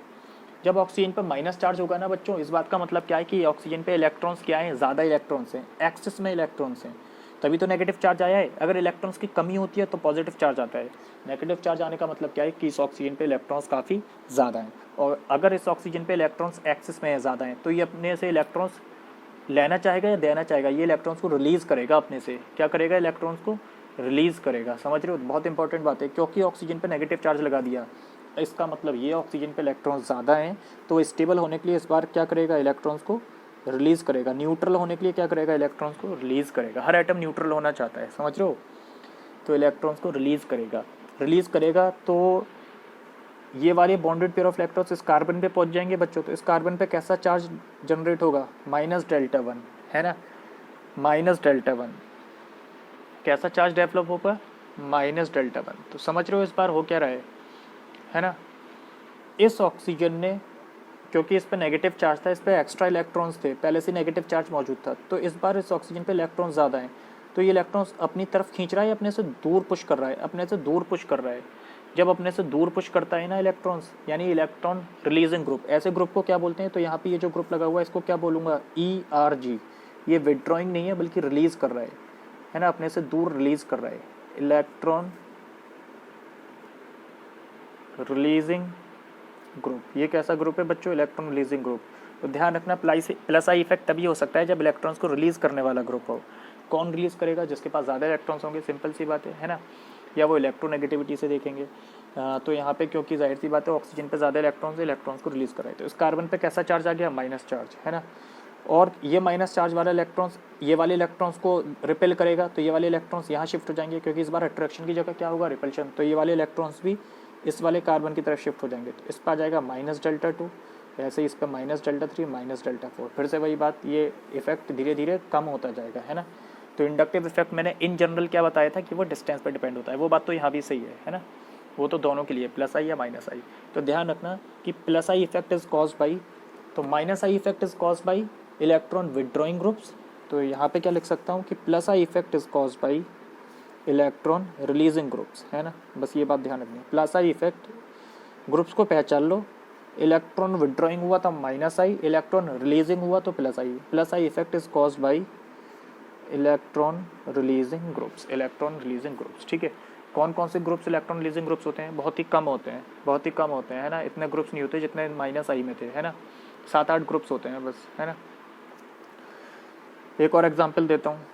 जब ऑक्सीजन पर माइनस चार्ज होगा ना बच्चों, इस बात का मतलब क्या है कि ऑक्सीजन पे इलेक्ट्रॉन्स क्या है, ज़्यादा इलेक्ट्रॉन्स हैं, एक्सेस में इलेक्ट्रॉन्स हैं, तभी तो नेगेटिव चार्ज आया है। अगर इलेक्ट्रॉन्स की कमी होती है तो पॉजिटिव चार्ज आता है। नेगेटिव चार्ज आने का मतलब क्या है कि इस ऑक्सीजन पे इलेक्ट्रॉन्स काफ़ी ज़्यादा हैं, और अगर इस ऑक्सीजन पे इलेक्ट्रॉन्स एक्सेस में ज़्यादा हैं तो ये अपने से इलेक्ट्रॉन्स लेना चाहेगा या देना चाहेगा, ये इलेक्ट्रॉन्स को रिलीज़ करेगा अपने से। क्या करेगा, इलेक्ट्रॉन्स को रिलीज़ करेगा। समझ रहे हो, बहुत इंपॉर्टेंट बात है, क्योंकि ऑक्सीजन पे नेगेटिव चार्ज लगा दिया, इसका मतलब ये ऑक्सीजन पे इलेक्ट्रॉन्स ज़्यादा हैं, तो स्टेबल होने के लिए इस बार क्या करेगा, इलेक्ट्रॉन्स को रिलीज़ करेगा। न्यूट्रल होने के लिए क्या करेगा, इलेक्ट्रॉन्स को रिलीज़ करेगा। हर एटम न्यूट्रल होना चाहता है, समझ रहे हो, तो इलेक्ट्रॉन्स को रिलीज़ करेगा। रिलीज़ करेगा तो ये वाले बॉन्डेड पेयर ऑफ इलेक्ट्रॉन्स इस कार्बन पे पहुंच जाएंगे बच्चों। तो इस कार्बन पे कैसा चार्ज जनरेट होगा, -Δ1, है ना, -Δ1। कैसा चार्ज डेवलप होगा, -Δ1। तो समझ रहे हो इस बार हो क्या रहा है ना। इस ऑक्सीजन ने, क्योंकि इस पर नेगेटिव चार्ज था, इस पर एक्स्ट्रा इलेक्ट्रॉन्स थे, पहले से नेगेटिव चार्ज मौजूद था, तो इस बार इस ऑक्सीजन पे इलेक्ट्रॉन्स ज़्यादा हैं, तो ये इलेक्ट्रॉन्स अपनी तरफ खींच रहा है, अपने से दूर पुश कर रहा है, अपने से दूर पुश कर रहा है। जब अपने से दूर पुश करता है ना इलेक्ट्रॉन्स, यानी इलेक्ट्रॉन रिलीजिंग ग्रुप, ऐसे ग्रुप को क्या बोलते हैं, तो यहाँ पे ये जो ग्रुप लगा हुआ है इसको क्या बोलूँगा, ERG। ये विड्रॉइंग नहीं है बल्कि रिलीज़ कर रहा है ना, अपने से दूर रिलीज़ कर रहा है, इलेक्ट्रॉन रिलीजिंग ग्रुप। ये कैसा ग्रुप है बच्चों, इलेक्ट्रॉन रिलीजिंग ग्रुप। तो ध्यान रखना +I इफेक्ट तभी हो सकता है जब इलेक्ट्रॉन्स को रिलीज़ करने वाला ग्रुप हो। कौन रिलीज़ करेगा, जिसके पास ज़्यादा इलेक्ट्रॉन्स होंगे, सिंपल सी बात है ना, या वो इलेक्ट्रोनेगेटिविटी से देखेंगे। तो यहाँ पे क्योंकि जाहिर सी बात है ऑक्सीजन पे ज़्यादा इलेक्ट्रॉन्स को रिलीज़ कराए, तो इस कार्बन पे कैसा चार्ज आ गया, माइनस चार्ज, है ना। और ये माइनस चार्ज वाला इलेक्ट्रॉन्स ये वाले इलेक्ट्रॉन्स को रिपेल करेगा, तो ये वाले इलेक्ट्रॉन्स यहाँ शिफ्ट हो जाएंगे, क्योंकि इस बार अट्रैक्शन की जगह क्या होगा, रिपल्शन। तो ये वाले इलेक्ट्रॉन्स भी इस वाले कार्बन की तरफ शिफ्ट हो जाएंगे, तो इस पर आ जाएगा -Δ2, ऐसे इस पर -Δ3, -Δ4। फिर से वही बात, ये इफेक्ट धीरे धीरे कम होता जाएगा, है ना। तो इंडक्टिव इफेक्ट मैंने इन जनरल क्या बताया था कि वो डिस्टेंस पर डिपेंड होता है, वो बात तो यहाँ भी सही है ना, वो तो दोनों के लिए प्लस आई या माइनस आई। तो ध्यान रखना कि plus I effect is caused by, तो minus I effect is caused by electron withdrawing groups. तो यहाँ पे क्या लिख सकता हूँ कि plus I effect is caused by electron releasing groups, है ना, बस ये बात ध्यान रखनी। प्लस आई इफेक्ट ग्रुप्स को पहचान लो, इलेक्ट्रॉन विदड्रॉइंग हुआ तो माइनस आई, इलेक्ट्रॉन रिलीजिंग हुआ तो plus I. Plus I effect is caused by electron releasing groups, electron releasing groups, ठीक है। कौन कौन से ग्रुप्स इलेक्ट्रॉन रिलीजिंग ग्रुप्स होते हैं? बहुत ही कम होते हैं, बहुत ही कम होते हैं, है ना, इतने ग्रुप्स नहीं होते जितने माइनस आई में थे, है ना, 7-8 ग्रुप्स होते हैं बस, है ना। एक और एग्जांपल देता हूँ,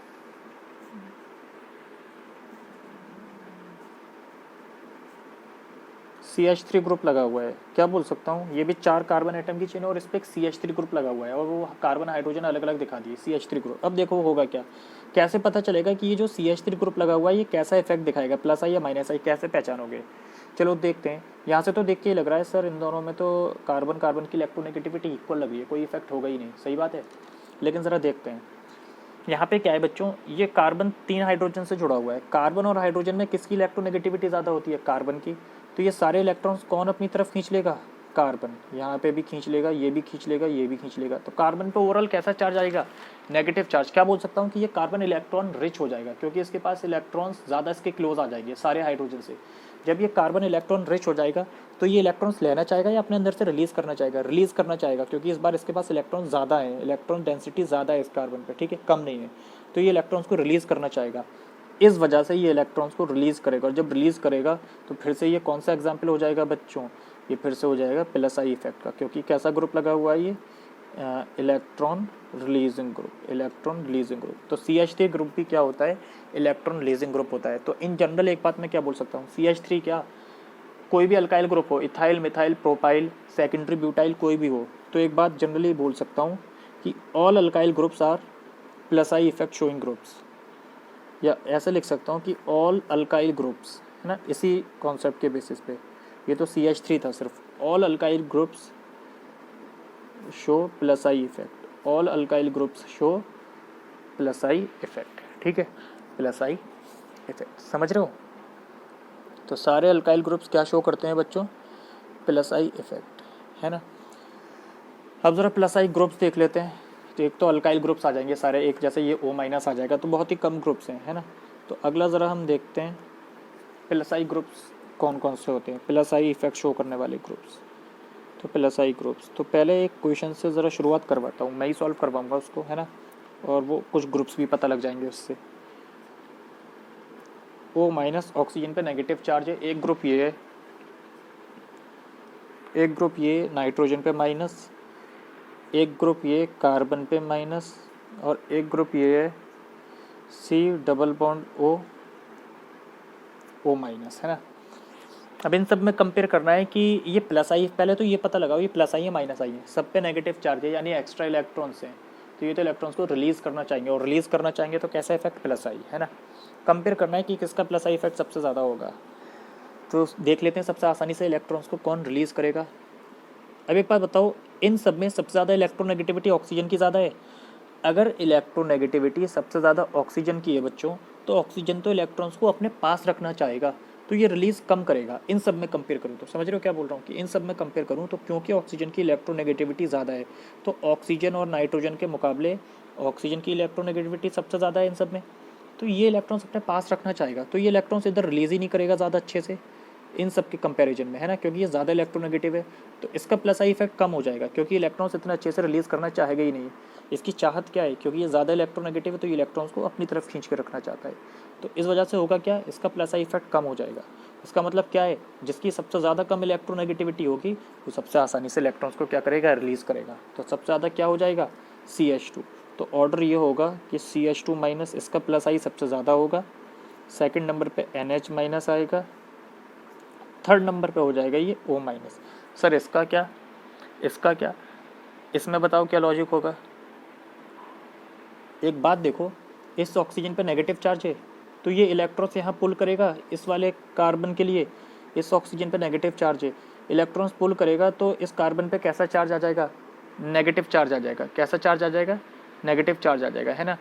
CH3 ग्रुप लगा हुआ है, क्या बोल सकता हूँ, ये भी 4 कार्बन एटम की चेन और इस पर एक CH3 ग्रुप लगा हुआ है और वो कार्बन हाइड्रोजन अलग अलग दिखा दिए, CH3 ग्रुप। अब देखो होगा क्या, कैसे पता चलेगा कि ये जो CH3 ग्रुप लगा हुआ है ये कैसा इफेक्ट दिखाएगा, प्लस आई या माइनस आई, कैसे पहचानोगे? चलो देखते हैं। यहाँ से तो देख के ही लग रहा है सर इन दोनों में तो कार्बन कार्बन की इलेक्ट्रोनेगेटिविटी इक्वल लग रही है, कोई इफेक्ट होगा ही नहीं, सही बात है। लेकिन ज़रा देखते हैं यहाँ पे क्या है बच्चों, ये कार्बन 3 हाइड्रोजन से जुड़ा हुआ है, कार्बन और हाइड्रोजन में किसकी इलेक्ट्रोनेगेटिविटी ज़्यादा होती है? कार्बन की। तो ये सारे इलेक्ट्रॉन्स कौन अपनी तरफ खींच लेगा? कार्बन। यहाँ पे भी खींच लेगा, ये भी खींच लेगा, ये भी खींच लेगा। तो कार्बन पे ओवरऑल कैसा चार्ज आएगा? Negative charge. क्या बोल सकता हूँ कि ये कार्बन इलेक्ट्रॉन रिच हो जाएगा क्योंकि इसके पास इलेक्ट्रॉन्स ज़्यादा इसके क्लोज आ जाएंगे सारे हाइड्रोजन से। जब ये कार्बन इलेक्ट्रॉन रिच हो जाएगा तो ये इलेक्ट्रॉन्स लेना चाहेगा या अपने अंदर से रिलीज़ करना चाहेगा? रिलीज़ करना चाहेगा क्योंकि इस बार इसके पास इलेक्ट्रॉन ज़्यादा है, इलेक्ट्रॉन डेंसिटी ज़्यादा है इस कार्बन पे, ठीक है, कम नहीं है। तो ये इलेक्ट्रॉन्स को रिलीज़ करना चाहेगा, इस वजह से ये इलेक्ट्रॉन्स को रिलीज़ करेगा। और जब रिलीज़ करेगा तो फिर से ये कौन सा एग्जाम्पल हो जाएगा बच्चों? ये फिर से हो जाएगा प्लस आई इफेक्ट का, क्योंकि कैसा ग्रुप लगा हुआ है ये? Electron releasing group, electron releasing group. तो CH3 ग्रुप भी क्या होता है? इलेक्ट्रॉन रिलीजिंग ग्रुप होता है। तो इन जनरल एक बात मैं क्या बोल सकता हूँ, CH3 क्या कोई भी अल्काइल ग्रुप हो, ethyl, methyl, propyl, secondary butyl, कोई भी हो, तो एक बात जनरली बोल सकता हूँ कि all alkyl groups are plus I effect showing groups, या ऐसे लिख सकता हूँ कि ऑल अल्काइल ग्रुप्स, है ना, इसी कॉन्सेप्ट के बेसिस पे। ये तो CH3 था सिर्फ, all alkyl groups show plus I effect, all alkyl groups show plus I effect, ठीक है, प्लस आई इफेक्ट, समझ रहे हो? तो सारे अल्काइल ग्रुप्स क्या शो करते हैं बच्चों? प्लस आई इफेक्ट, है ना। अब ज़रा प्लस आई ग्रुप्स देख लेते हैं। तो एक तो अल्काइल ग्रुप्स आ जाएंगे सारे, एक जैसे ये O- आ जाएगा, तो बहुत ही कम ग्रुप्स हैं, है ना। तो अगला ज़रा हम देखते हैं प्लस आई ग्रुप्स कौन कौन से होते हैं, प्लस आई इफेक्ट शो करने वाले ग्रुप्स। तो प्लस आई ग्रुप्स, तो पहले एक क्वेश्चन से ज़रा शुरुआत करवाता हूँ, मैं ही सॉल्व करवाऊँगा उसको, है ना, और वो कुछ ग्रुप्स भी पता लग जाएंगे उससे। O- ऑक्सीजन पे नेगेटिव चार्ज है, एक ग्रुप ये है, एक ग्रुप ये नाइट्रोजन पे माइनस, एक ग्रुप ये कार्बन पे माइनस, और एक ग्रुप ये है C double bond O minus, है ना। अब इन सब में कंपेयर करना है कि ये प्लस आई, पहले तो ये पता लगाओ ये प्लस आई है माइनस आई है, सब पे नेगेटिव चार्ज है यानी एक्स्ट्रा इलेक्ट्रॉन्स हैं, तो ये तो इलेक्ट्रॉन्स को रिलीज़ करना चाहेंगे, और रिलीज़ करना चाहेंगे तो कैसा इफेक्ट? प्लस आई, है ना। कंपेयर करना है कि किसका प्लस आई इफेक्ट सबसे ज़्यादा होगा। तो देख लेते हैं सबसे आसानी से इलेक्ट्रॉन्स को कौन रिलीज़ करेगा। अब एक बात बताओ, इन सब में सबसे ज़्यादा इलेक्ट्रोनेगेटिविटी ऑक्सीजन की ज़्यादा है। अगर इलेक्ट्रोनेगेटिविटी सबसे ज़्यादा ऑक्सीजन की है बच्चों, तो ऑक्सीजन तो इलेक्ट्रॉन्स को अपने पास रखना चाहेगा, तो ये रिलीज़ कम करेगा। इन सब में कंपेयर करूँ तो, समझ रहे हो क्या बोल रहा हूँ, कि इन सब में कंपेयर करूँ तो क्योंकि ऑक्सीजन की इलेक्ट्रोनेगेटिविटी ज़्यादा है, तो ऑक्सीजन और नाइट्रोजन के मुकाबले ऑक्सीजन की इलेक्ट्रोनेगेटिविटी सबसे ज़्यादा है इन सब में, तो ये इलेक्ट्रॉन्स अपने पास रखना चाहेगा, तो ये इलेक्ट्रॉन्स इधर रिलीज़ ही नहीं करेगा ज़्यादा अच्छे से इन सब के कंपैरिजन में, है ना, क्योंकि ये ज़्यादा इलेक्ट्रोनेगेटिव है। तो इसका प्लस आई इफेक्ट कम हो जाएगा क्योंकि इलेक्ट्रॉन्स इतना अच्छे से रिलीज़ करना चाहेगा ही नहीं। इसकी चाहत क्या है, क्योंकि ये ज़्यादा इलेक्ट्रोनेगेटिव है तो ये इलेक्ट्रॉन्स को अपनी तरफ खींच के रखना चाहता है, तो इस वजह से होगा क्या, इसका प्लस आई इफेक्ट कम हो जाएगा। इसका मतलब क्या है, जिसकी सबसे ज़्यादा कम इलेक्ट्रोनेगेटिविटी होगी वो सबसे आसानी से इलेक्ट्रॉन्स को क्या करेगा, रिलीज़ करेगा। तो सबसे ज़्यादा क्या हो जाएगा, CH2। तो ऑर्डर ये होगा कि CH2 माइनस, इसका प्लस आई सबसे ज़्यादा होगा, सेकंड नंबर पे NH माइनस आएगा, थर्ड नंबर पे हो जाएगा ये O माइनस। सर इसका क्या, इसका क्या, इसमें बताओ क्या लॉजिक होगा। एक बात देखो, इस ऑक्सीजन पे नेगेटिव चार्ज है तो ये इलेक्ट्रॉन्स यहाँ पुल करेगा, इस वाले कार्बन के लिए इस ऑक्सीजन पे नेगेटिव चार्ज है, इलेक्ट्रॉन्स पुल करेगा तो इस कार्बन पे कैसा चार्ज आ जाएगा, नेगेटिव चार्ज आ जाएगा। कैसा चार्ज आ जाएगा, नेगेटिव चार्ज आ जाएगा, है ना।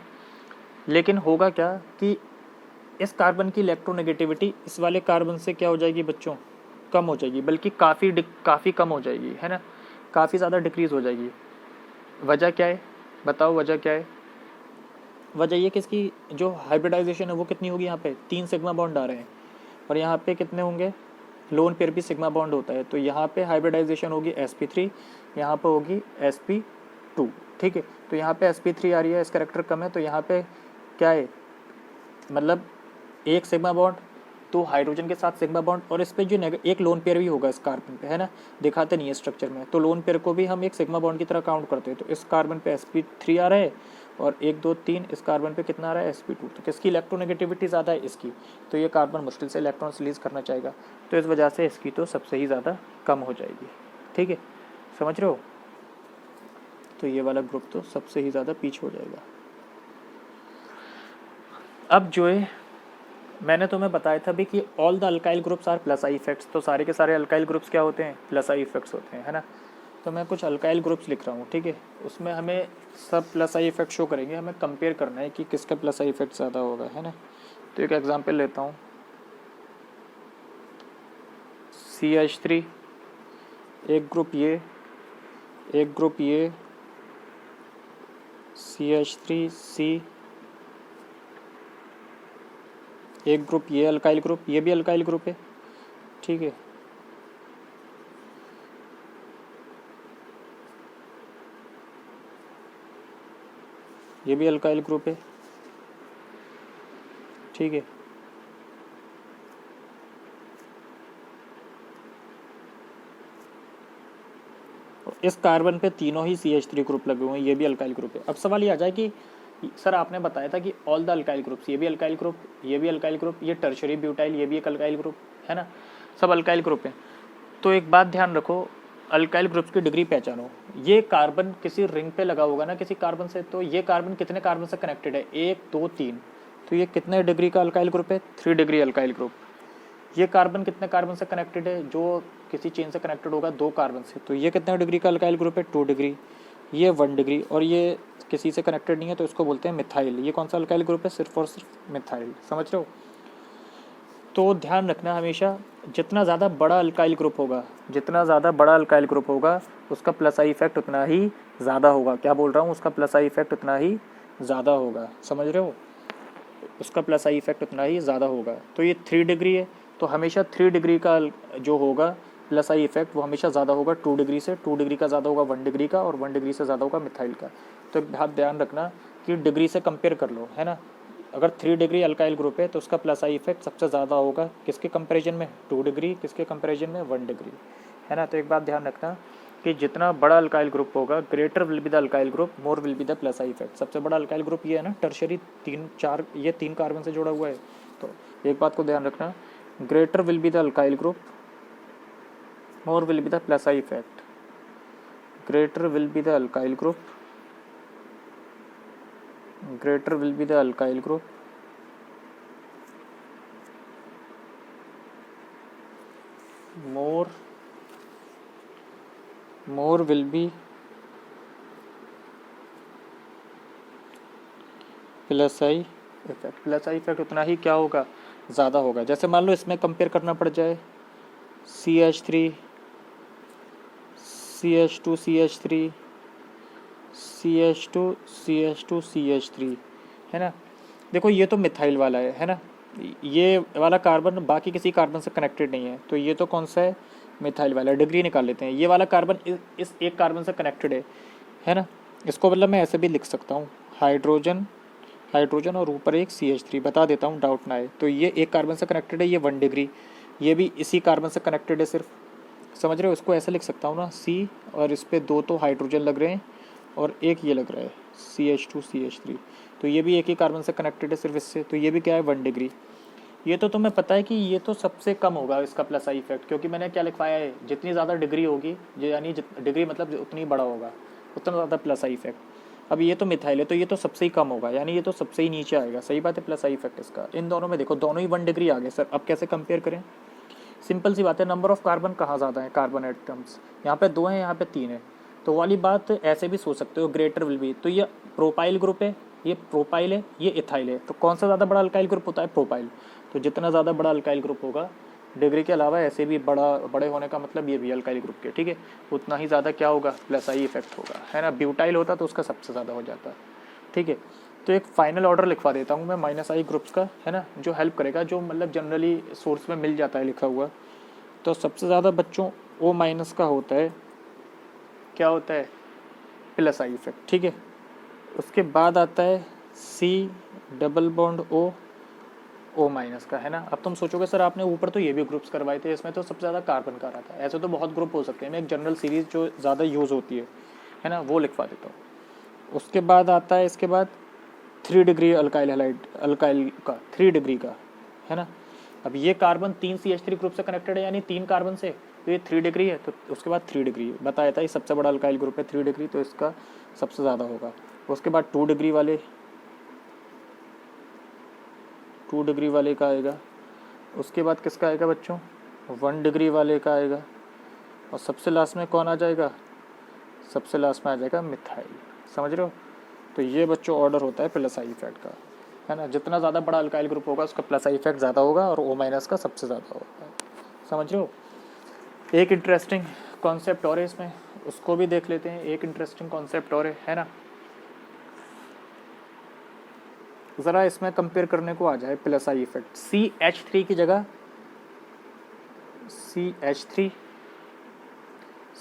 लेकिन होगा क्या कि इस कार्बन की इलेक्ट्रोनेगेटिविटी इस वाले कार्बन से क्या हो जाएगी बच्चों, कम हो जाएगी, बल्कि काफ़ी कम हो जाएगी, है ना, काफ़ी ज़्यादा डिक्रीज़ हो जाएगी। वजह क्या है बताओ, वजह क्या है? वजह ये कि इसकी जो हाइब्रिडाइजेशन है वो कितनी होगी, यहाँ पे 3 सिग्मा बॉन्ड आ रहे हैं और यहाँ पे कितने होंगे, लोन पेयर भी सिग्मा बॉन्ड होता है, तो यहाँ पे हाइब्रिडाइजेशन होगी sp3, यहाँ पे होगी sp2, ठीक है। तो यहाँ पे sp3 आ रही है, इस कैरेक्टर कम है, तो यहाँ पे क्या है, मतलब एक सिग्मा बॉन्ड, तो हाइड्रोजन के साथ सिग्मा बॉन्ड, और इस पे जो एक लोन पेयर भी होगा इस कार्बन पे, है ना, दिखाते नहीं है स्ट्रक्चर में, तो लोन पेयर को भी हम एक सिग्मा बॉन्ड की तरह काउंट करते हैं। तो इस कार्बन पे sp3 आ रहा है और 1 2 3 इस कार्बन पे कितना आ रहा है, sp2, तो किसकी इलेक्ट्रोनेगेटिविटी ज़्यादा है, इसकी, तो ये कार्बन मुश्किल से इलेक्ट्रॉन रिलीज करना चाहेगा, तो इस वजह से इसकी तो सबसे ही ज़्यादा कम हो जाएगी, ठीक है, समझ रहे हो। तो ये वाला ग्रुप तो सबसे ही ज़्यादा पीछे हो जाएगा। अब जो है मैंने तुम्हें बताया था भी कि all the alkyl groups are plus I effects, तो सारे के सारे अल्काइल ग्रुप्स क्या होते हैं, प्लस आई इफेक्ट्स होते हैं, है ना। तो मैं कुछ अल्काइल ग्रुप्स लिख रहा हूँ, ठीक है, उसमें हमें सब प्लस आई इफेक्ट शो करेंगे, हमें कंपेयर करना है कि किसका प्लस आई इफेक्ट ज़्यादा होगा, है ना। तो एक एग्जांपल लेता हूँ, CH3, एक ग्रुप ये, एक ग्रुप ये, CH3C, एक ग्रुप ये अल्काइल ग्रुप, ये भी अल्काइल ग्रुप है, ठीक है। ये भी अल्काइल ग्रुप है, ठीक है। इस कार्बन पे तीनों ही CH3 ग्रुप लगे हुए हैं, ये भी अल्काइल ग्रुप है। अब सवाल ये आ जाए कि सर आपने बताया था कि ऑल द अल्काइल ग्रुप्स, ये भी अल्काइल ग्रुप, ये भी अल्काइल ग्रुप, ये टर्शरी ब्यूटाइल, ये भी एक अल्काइल ग्रुप, है ना, सब अल्काइल ग्रुप हैं। तो एक बात ध्यान रखो, अल्काइल ग्रुप्स की डिग्री पहचानो। ये कार्बन किसी रिंग पे लगा होगा ना किसी कार्बन से, तो ये कार्बन कितने कार्बन से कनेक्टेड है, 1 2 3, तो ये कितने डिग्री का अल्काइल ग्रुप है, 3 डिग्री अल्काइल ग्रुप। ये कार्बन कितने कार्बन से कनेक्टेड है, जो किसी चेन से कनेक्टेड होगा 2 कार्बन से, तो ये कितने डिग्री का अल्काइल ग्रुप है, 2 डिग्री। ये 1 डिग्री, और ये किसी से कनेक्टेड नहीं है तो इसको बोलते हैं मिथाइल। ये कौन सा अल्काइल ग्रुप है, सिर्फ और सिर्फ मिथाइल, समझ रहे हो। तो ध्यान रखना हमेशा, जितना ज़्यादा बड़ा अल्काइल ग्रुप होगा, जितना ज़्यादा बड़ा अल्काइल ग्रुप होगा उसका प्लस आई इफेक्ट उतना ही ज़्यादा होगा। क्या बोल रहा हूँ, उसका प्लस आई इफेक्ट उतना ही ज़्यादा होगा, समझ रहे हो, उसका प्लस आई इफेक्ट उतना ही ज़्यादा होगा। तो ये 3 डिग्री है, तो हमेशा 3 डिग्री का जो होगा प्लस आई इफेक्ट वो हमेशा ज़्यादा होगा 2 डिग्री से, 2 डिग्री का ज़्यादा होगा 1 डिग्री का, और 1 डिग्री से ज़्यादा होगा मिथाइल का। तो एक बात ध्यान रखना कि डिग्री से कंपेयर कर लो, है ना। अगर 3 डिग्री अल्काइल ग्रुप है तो उसका प्लस आई इफेक्ट सबसे ज़्यादा होगा किसके कंपैरिजन में, 2 डिग्री, किसके कंपैरिजन में, 1 डिग्री, है ना। तो एक बात ध्यान रखना कि जितना बड़ा अल्काइल ग्रुप होगा, greater will be the alkyl group, more will be the plus I effect. सबसे बड़ा अल्काइल ग्रुप ये है ना, टर्शरी 3 4, ये 3 कार्बन से जुड़ा हुआ है। तो एक बात को ध्यान रखना, greater will be the alkyl group, more will be the plus I effect. Greater will be the alkyl group, greater will be the alkyl group, more will be plus I effect. Plus I effect उतना ही क्या होगा, ज़्यादा होगा। जैसे मान लो इसमें compare करना पड़ जाए CH3 CH2 CH3 CH2 CH2 CH3, है ना। देखो ये तो मिथाइल वाला है ना, ये वाला कार्बन बाकी किसी कार्बन से कनेक्टेड नहीं है, तो ये तो कौन सा है, मिथाइल वाला। डिग्री निकाल लेते हैं, ये वाला कार्बन इस एक कार्बन से कनेक्टेड है ना। इसको मतलब मैं ऐसे भी लिख सकता हूँ, हाइड्रोजन हाइड्रोजन और ऊपर एक CH3, बता देता हूँ डाउट ना आए। तो ये एक कार्बन से कनेक्टेड है, ये 1 डिग्री, ये भी इसी कार्बन से कनेक्टेड है सिर्फ, समझ रहे हो। इसको ऐसे लिख सकता हूँ ना, C, और इस पर 2 तो हाइड्रोजन लग रहे हैं और एक ये लग रहा है CH2 CH3, तो ये भी एक ही कार्बन से कनेक्टेड है सिर्फ इससे, तो ये भी क्या है, 1 डिग्री। ये तो तुम्हें पता है कि ये तो सबसे कम होगा इसका प्लस आई इफेक्ट, क्योंकि मैंने क्या लिखवाया है, जितनी ज़्यादा डिग्री होगी, यानी डिग्री मतलब उतनी बड़ा होगा, उतना ज़्यादा प्लस आई इफेक्ट। अब ये तो मिथाइल है, तो ये तो सबसे ही कम होगा, यानी ये तो सबसे ही नीचे आएगा, सही बात है, प्लस आई इफेक्ट इसका। इन दोनों में देखो, दोनों ही 1 डिग्री आ गए सर, अब कैसे कंपेयर करें, सिंपल सी बात है, नंबर ऑफ कार्बन कहाँ ज़्यादा है, कार्बन एटम्स, यहाँ पे 2 हैं, यहाँ पे 3 है, तो वाली बात ऐसे भी सोच सकते हो, ग्रेटर विल बी, तो ये प्रोपाइल ग्रुप है, ये प्रोपाइल है, ये इथाइल है, तो कौन सा ज़्यादा बड़ा अल्काइल ग्रुप होता है? प्रोपाइल। तो जितना ज़्यादा बड़ा अल्काइल ग्रुप होगा, डिग्री के अलावा ऐसे भी बड़े होने का मतलब ये भी अल्काइल ग्रुप के, ठीक है, उतना ही ज़्यादा क्या होगा? प्लस आई इफेक्ट होगा, है ना। ब्यूटाइल होता तो उसका सबसे ज़्यादा हो जाता, ठीक है। तो एक फाइनल ऑर्डर लिखवा देता हूँ मैं माइनस आई ग्रुप्स का, है ना, जो हेल्प करेगा, जो मतलब जनरली सोर्स में मिल जाता है लिखा हुआ। तो सबसे ज़्यादा बच्चों ओ माइनस का होता है, क्या होता है? प्लस आई इफेक्ट, ठीक है। उसके बाद आता है C double bond O minus का, है ना। अब तुम सोचोगे सर आपने ऊपर तो ये भी ग्रुप्स करवाए थे, इसमें तो सबसे ज़्यादा कार्बन का रहा था। ऐसे तो बहुत ग्रुप हो सकते हैं, मैं एक जनरल सीरीज जो ज़्यादा यूज़ होती है ना, वो लिखवा देता हूँ। उसके बाद आता है, इसके बाद 3 डिग्री अल्काइल हैलाइड, अल्काइल का 3 डिग्री का, है ना। अब ये कार्बन 3 CH3 ग्रुप से कनेक्टेड है, यानी 3 कार्बन से, तो ये 3 डिग्री है, तो उसके बाद 3 डिग्री बताया था, ये सबसे बड़ा अल्काइल ग्रुप है 3 डिग्री, तो इसका सबसे ज़्यादा होगा। उसके बाद 2 डिग्री वाले, 2 डिग्री वाले का आएगा। उसके बाद किसका आएगा बच्चों? 1 डिग्री वाले का आएगा। और सबसे लास्ट में कौन आ जाएगा? सबसे लास्ट में आ जाएगा मिथाइल। समझ रहे हो? तो ये बच्चों ऑर्डर होता है प्लस आई इफेक्ट का, है ना। जितना ज़्यादा बड़ा अल्काइल ग्रुप होगा उसका प्लस आई इफेक्ट ज़्यादा होगा, और ओ माइनस का सबसे ज़्यादा होगा। समझ रहे हो? एक इंटरेस्टिंग कॉन्सेप्ट और है इसमें, उसको भी देख लेते हैं। एक इंटरेस्टिंग कॉन्सेप्ट और है ना। ज़रा इसमें कंपेयर करने को आ जाए प्लस आई इफेक्ट। CH3 की जगह CH3,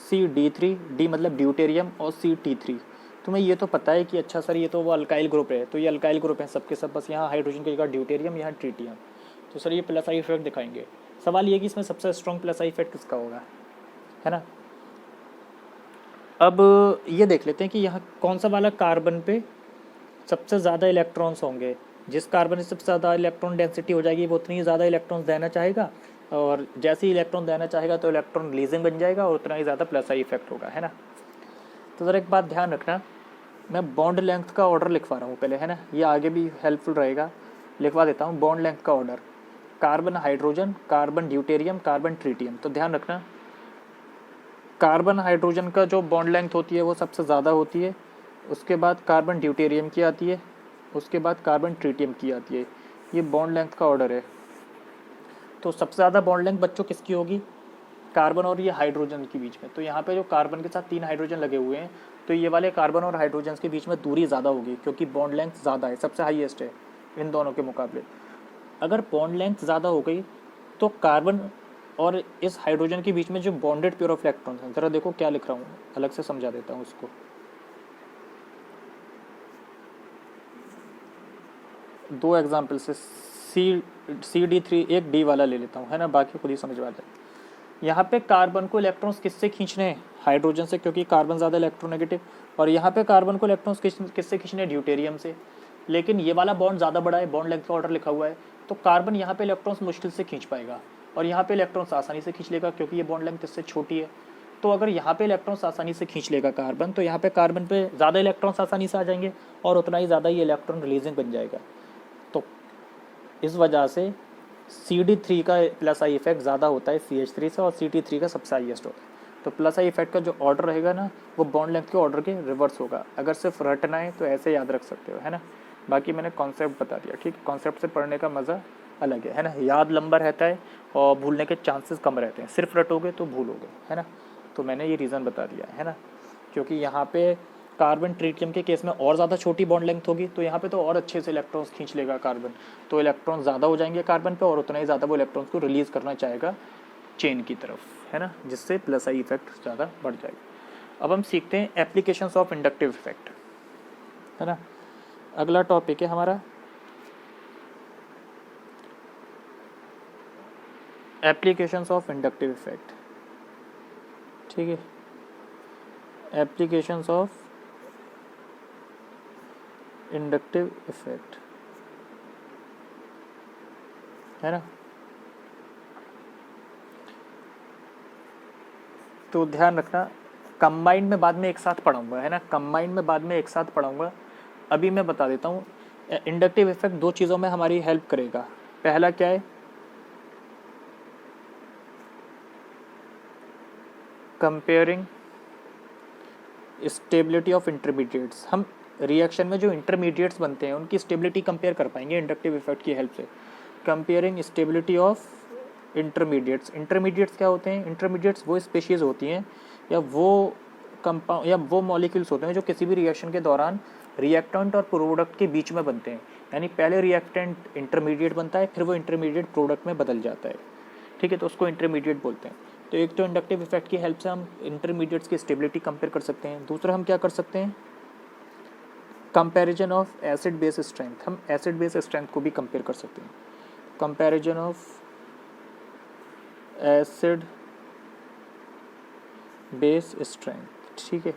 CD3, डी मतलब ड्यूटेरियम, और CT3। तुम्हें ये तो पता है कि अच्छा सर ये तो वो अल्काइल ग्रुप है, तो ये अल्काइल ग्रुप है सबके सब, बस यहाँ हाइड्रोजन की जगह ड्यूटेरियम, यहाँ ट्रीटियम, तो सर ये प्लस आई इफेक्ट दिखाएंगे। सवाल ये कि इसमें सबसे स्ट्रॉन्ग प्लस आई इफेक्ट किसका होगा, है ना। अब ये देख लेते हैं कि यहाँ कौन सा वाला कार्बन पे सबसे ज़्यादा इलेक्ट्रॉन्स होंगे। जिस कार्बन में सबसे ज़्यादा इलेक्ट्रॉन डेंसिटी हो जाएगी वो उतनी ही ज़्यादा इलेक्ट्रॉन्स देना चाहेगा, और जैसे ही इलेक्ट्रॉन देना चाहेगा तो इलेक्ट्रॉन रिलीजिंग बन जाएगा, और उतना ही ज़्यादा प्लस आई इफेक्ट होगा, है ना। तो ज़रा एक बात ध्यान रखना, मैं बॉन्ड लेंथ का ऑर्डर लिखवा रहा हूँ पहले, है ना, ये आगे भी हेल्पफुल रहेगा। लिखवा देता हूँ बॉन्ड लेंथ का order: carbon hydrogen, carbon deuterium, carbon tritium. तो ध्यान रखना, कार्बन हाइड्रोजन का जो बॉन्ड लेंथ होती है वो सबसे ज़्यादा होती है, उसके बाद कार्बन ड्यूटेरियम की आती है, उसके बाद कार्बन ट्रीटियम की आती है। ये बॉन्ड लेंथ का ऑर्डर है। तो सबसे ज़्यादा बॉन्ड लेंथ बच्चों किसकी होगी? कार्बन और ये हाइड्रोजन के बीच में। तो यहाँ पे जो कार्बन के साथ 3 हाइड्रोजन लगे हुए हैं, तो ये वाले कार्बन और हाइड्रोजन के बीच में दूरी ज़्यादा होगी, क्योंकि बॉन्ड लेंथ ज़्यादा है, सबसे हाईएस्ट है इन दोनों के मुकाबले। अगर बॉन्ड लेंथ ज़्यादा हो गई तो कार्बन और इस हाइड्रोजन के बीच में जो बॉन्डेड पेयर ऑफ इलेक्ट्रॉन्स हैं, ज़रा देखो क्या लिख रहा हूँ, अलग से समझा देता हूँ उसको। दो एग्जाम्पल से CD3 एक डी वाला ले लेता हूँ, है ना, बाकी खुद ही समझ में आ जाए। यहाँ पे कार्बन को इलेक्ट्रॉन्स किससे खींचने हैं? हाइड्रोजन से, क्योंकि कार्बन ज़्यादा इलेक्ट्रोनेगेटिव। और यहाँ पे कार्बन को इलेक्ट्रॉन्स किससे खींचने हैं? ड्यूटेरियम से। लेकिन ये वाला बॉन्ड ज़्यादा बड़ा है, बॉन्ड लेंथ का ऑर्डर लिखा हुआ है, तो कार्बन यहाँ पे इलेक्ट्रॉन्स मुश्किल से खींच पाएगा, और यहाँ पे इलेक्ट्रॉन्स आसानी से खींच लेगा, क्योंकि ये बॉन्ड लेंथ इससे छोटी है। तो अगर यहाँ पे इलेक्ट्रॉन्स आसानी से खींच लेगा कार्बन, तो यहाँ पे कार्बन पे ज़्यादा इलेक्ट्रॉन्स आसानी से आ जाएंगे, और उतना ही ज़्यादा ये इलेक्ट्रॉन रिलीजिंग बन जाएगा। तो इस वजह से CD3 का प्लस आई इफेक्ट ज़्यादा होता है CH3 से, और CT3 का सबसे हाईएस्ट होता है। तो प्लस आई इफेक्ट का जो ऑर्डर रहेगा ना, वो बॉन्ड लेंथ के ऑर्डर के रिवर्स होगा। अगर सिर्फ रटना है तो ऐसे याद रख सकते हो, है ना। बाकी मैंने कॉन्सेप्ट बता दिया, ठीक है। कॉन्सेप्ट से पढ़ने का मज़ा अलग है ना, याद लंबा रहता है और भूलने के चांसेस कम रहते हैं। सिर्फ रटोगे तो भूलोगे, है ना। तो मैंने ये रीज़न बता दिया है ना, क्योंकि यहाँ पे कार्बन ट्रीटियम के केस में और ज़्यादा छोटी बॉन्ड लेंथ होगी, तो यहाँ पे तो और अच्छे से इलेक्ट्रॉन्स खींच लेगा कार्बन, तो इलेक्ट्रॉन ज़्यादा हो जाएंगे कार्बन पे, और उतना ही ज़्यादा वो इलेक्ट्रॉन्स को रिलीज़ करना चाहेगा चेन की तरफ, है ना, जिससे प्लस आई इफेक्ट ज़्यादा बढ़ जाएगा। अब हम सीखते हैं एप्लीकेशंस ऑफ इंडक्टिव इफेक्ट, है ना। अगला टॉपिक है हमारा एप्लीकेशंस ऑफ इंडक्टिव इफेक्ट, ठीक है। एप्लीकेशंस ऑफ इंडक्टिव इफेक्ट, है ना। तो ध्यान रखना, कंबाइंड में बाद में एक साथ पढ़ाऊंगा, है ना, कंबाइंड में बाद में एक साथ पढ़ाऊंगा। अभी मैं बता देता हूँ, इंडक्टिव इफेक्ट दो चीज़ों में हमारी हेल्प करेगा। पहला क्या है? Comparing stability of intermediates. हम रिएक्शन में जो इंटरमीडिएट्स बनते हैं उनकी स्टेबिलिटी कंपेयर कर पाएंगे इंडक्टिव इफेक्ट की हेल्प से। Comparing stability of intermediates. Intermediates क्या होते हैं? इंटरमीडिएट्स वो स्पीशीज़ होती हैं या वो कंपाउंड या वो मॉलिक्यूल्स होते हैं जो किसी भी रिएक्शन के दौरान रिएक्टेंट और प्रोडक्ट के बीच में बनते हैं। यानी पहले रिएक्टेंट इंटरमीडिएट बनता है, फिर वो इंटरमीडिएट प्रोडक्ट में बदल जाता है, ठीक है, तो उसको इंटरमीडिएट बोलते हैं। तो एक तो इंडक्टिव इफेक्ट की हेल्प से हम इंटरमीडिएट्स की स्टेबिलिटी कंपेयर कर सकते हैं। दूसरा हम क्या कर सकते हैं? Comparison of acid base strength. हम एसिड बेस स्ट्रेंथ को भी कंपेयर कर सकते हैं। Comparison of acid base strength, ठीक है।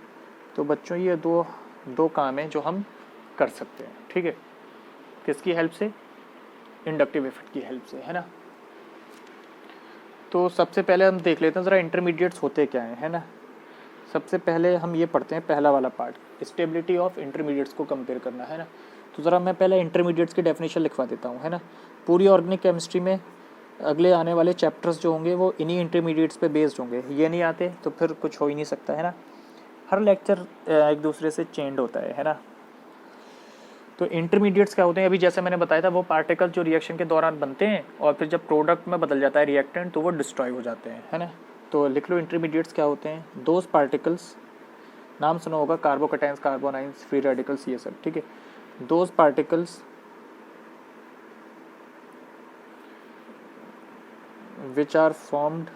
तो बच्चों ये दो काम हैं जो हम कर सकते हैं, ठीक है। किसकी हेल्प से? इंडक्टिव इफेक्ट की हेल्प से, है ना। तो सबसे पहले हम देख लेते हैं ज़रा इंटरमीडिएट्स होते क्या हैं, है ना। सबसे पहले हम ये पढ़ते हैं पहला वाला पार्ट, स्टेबिलिटी ऑफ इंटरमीडिएट्स को कंपेयर करना, है ना। तो ज़रा मैं पहले इंटरमीडिएट्स की डेफिनेशन लिखवा देता हूँ, है ना। पूरी ऑर्गेनिक केमिस्ट्री में अगले आने वाले चैप्टर्स जो होंगे वो इन्हीं इंटरमीडिएट्स पे बेस्ड होंगे। ये नहीं आते तो फिर कुछ हो ही नहीं सकता, है ना। हर लेक्चर एक दूसरे से चेंज होता है ना। तो इंटरमीडिएट्स क्या होते हैं? अभी जैसे मैंने बताया था, वो पार्टिकल जो रिएक्शन के दौरान बनते हैं और फिर जब प्रोडक्ट में बदल जाता है रिएक्टेंट तो वो डिस्ट्रॉय हो जाते हैं, है ना। तो लिख लो इंटरमीडिएट्स क्या होते हैं। दोज पार्टिकल्स, नाम सुना होगा, कार्बोकैटायंस, कार्बोनाइंस, फ्री रेडिकल्स, ये सब, ठीक है। Those particles which are formed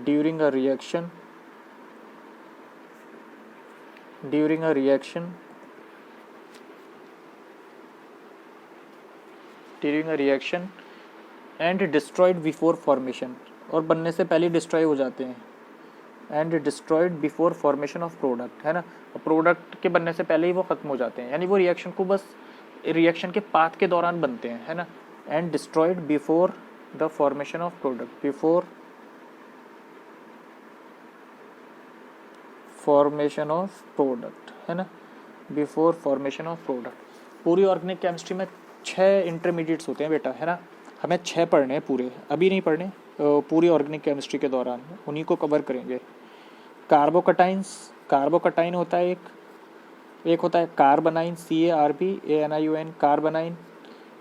during a reaction and destroyed before formation, और बनने से पहले डिस्ट्रॉय हो जाते हैं, and destroyed before formation of product, है ना। प्रोडक्ट के बनने से पहले ही वो ख़त्म हो जाते हैं, यानी वो रिएक्शन को बस रिएक्शन के पाथ के दौरान बनते हैं, है ना। And destroyed before the formation of product, before formation of product, है ना, बिफोर फॉर्मेशन ऑफ प्रोडक्ट। पूरी ऑर्गेनिक केमिस्ट्री में 6 इंटरमीडिएट्स होते हैं बेटा, है ना। हमें 6 पढ़ने हैं पूरे, अभी नहीं पढ़ने, पूरी ऑर्गेनिक केमिस्ट्री के दौरान उन्हीं को कवर करेंगे। कार्बोकटाइंस, कार्बोकटाइन होता है एक होता है कार्बनाइन, CARBANION, कार्बनाइन,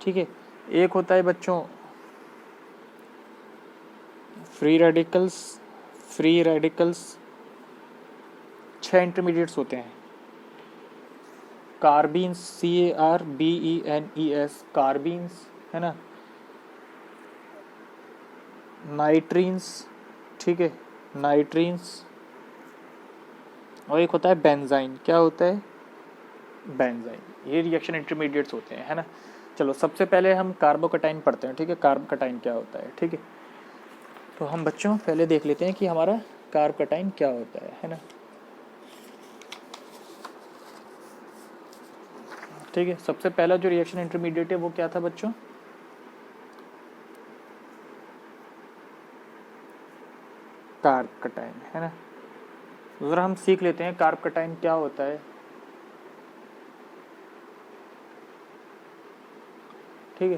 ठीक है। एक होता है बच्चों फ्री रेडिकल्स। 6 इंटरमीडिएट्स होते हैं। कार्बीन्स, CARBENES, कार्बीन्स, है ना। नाइट्रीन्स, ठीक है, नाइट्रीन्स। और एक होता है बेंजाइन। क्या होता है? बेंजाइन। ये रिएक्शन इंटरमीडिएट्स होते हैं, है ना। चलो सबसे पहले हम कार्बोकटाइन पढ़ते हैं, ठीक है। कार्बोकटाइन क्या होता है, ठीक है। तो हम बच्चों पहले देख लेते हैं कि हमारा कार्बोकटाइन क्या होता है ना, ठीक है। सबसे पहला जो रिएक्शन इंटरमीडिएट है वो क्या था बच्चों? कार्बोकटाइन, है ना। ज़रा हम सीख लेते हैं कार्बोकटाइन क्या होता है, ठीक है।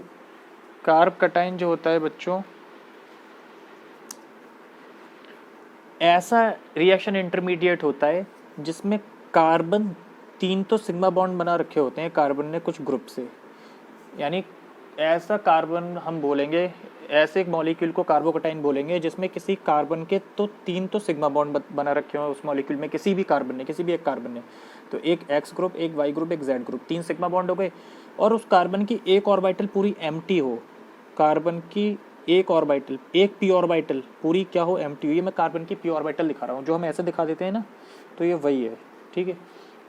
कार्बोकटाइन जो होता है बच्चों, ऐसा रिएक्शन इंटरमीडिएट होता है जिसमें कार्बन 3 तो सिग्मा बॉन्ड बना रखे होते हैं कार्बन ने कुछ ग्रुप से, यानी ऐसा कार्बन हम बोलेंगे, ऐसे एक मॉलिक्यूल को कार्बोकटाइन बोलेंगे जिसमें किसी कार्बन के तो 3 तो सिग्मा बॉन्ड बना रखे हो उस मॉलिक्यूल में, किसी भी कार्बन ने, किसी भी एक कार्बन ने। तो एक एक्स ग्रुप, एक वाई ग्रुप, एक जेड ग्रुप, 3 सिग्मा बॉन्ड हो गए। और उस कार्बन की एक ऑर्बिटल पूरी एम्प्टी हो, कार्बन की एक ऑर्बिटल, एक पी ऑर्बिटल पूरी क्या हो, एम्प्टी हो। ये मैं कार्बन की पी ऑर्बिटल दिखा रहा हूँ, जो हम ऐसे दिखा देते हैं ना, तो ये वही है, ठीक है।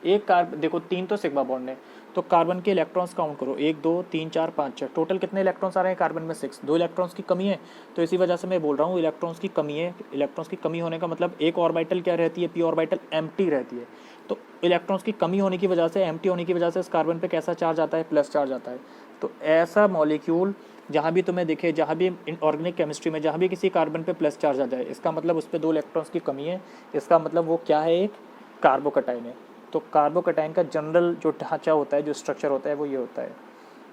एक कार्बन देखो 3 तो सिग्मा बॉन्ड है, तो कार्बन के इलेक्ट्रॉन्स काउंट करो, 1 2 3 4 5 6, टोटल कितने इलेक्ट्रॉन्स आ रहे हैं कार्बन में? 6। 2 इलेक्ट्रॉन्स की कमी है, तो इसी वजह से मैं बोल रहा हूँ इलेक्ट्रॉन्स की कमी है। इलेक्ट्रॉन्स की कमी होने का मतलब एक ऑर्बिटल क्या रहती है, पी ऑर्बिटल एम्प्टी रहती है। तो इलेक्ट्रॉन्स की कमी होने की वजह से, एम्प्टी होने की वजह से इस कार्बन पे कैसा चार्ज आता है? प्लस चार्ज आता है। तो ऐसा मॉलिक्यूल जहाँ भी तुम्हें दिखे, जहाँ भी ऑर्गेनिक केमिस्ट्री में जहाँ भी किसी कार्बन पे प्लस चार्ज आ जाए, इसका मतलब उस पर 2 इलेक्ट्रॉन्स की कमी है, इसका मतलब वो क्या है? एक कार्बोकटाइन है। तो कार्बोकटाइन का जनरल जो ढांचा होता है, जो स्ट्रक्चर होता है, वो ये होता है।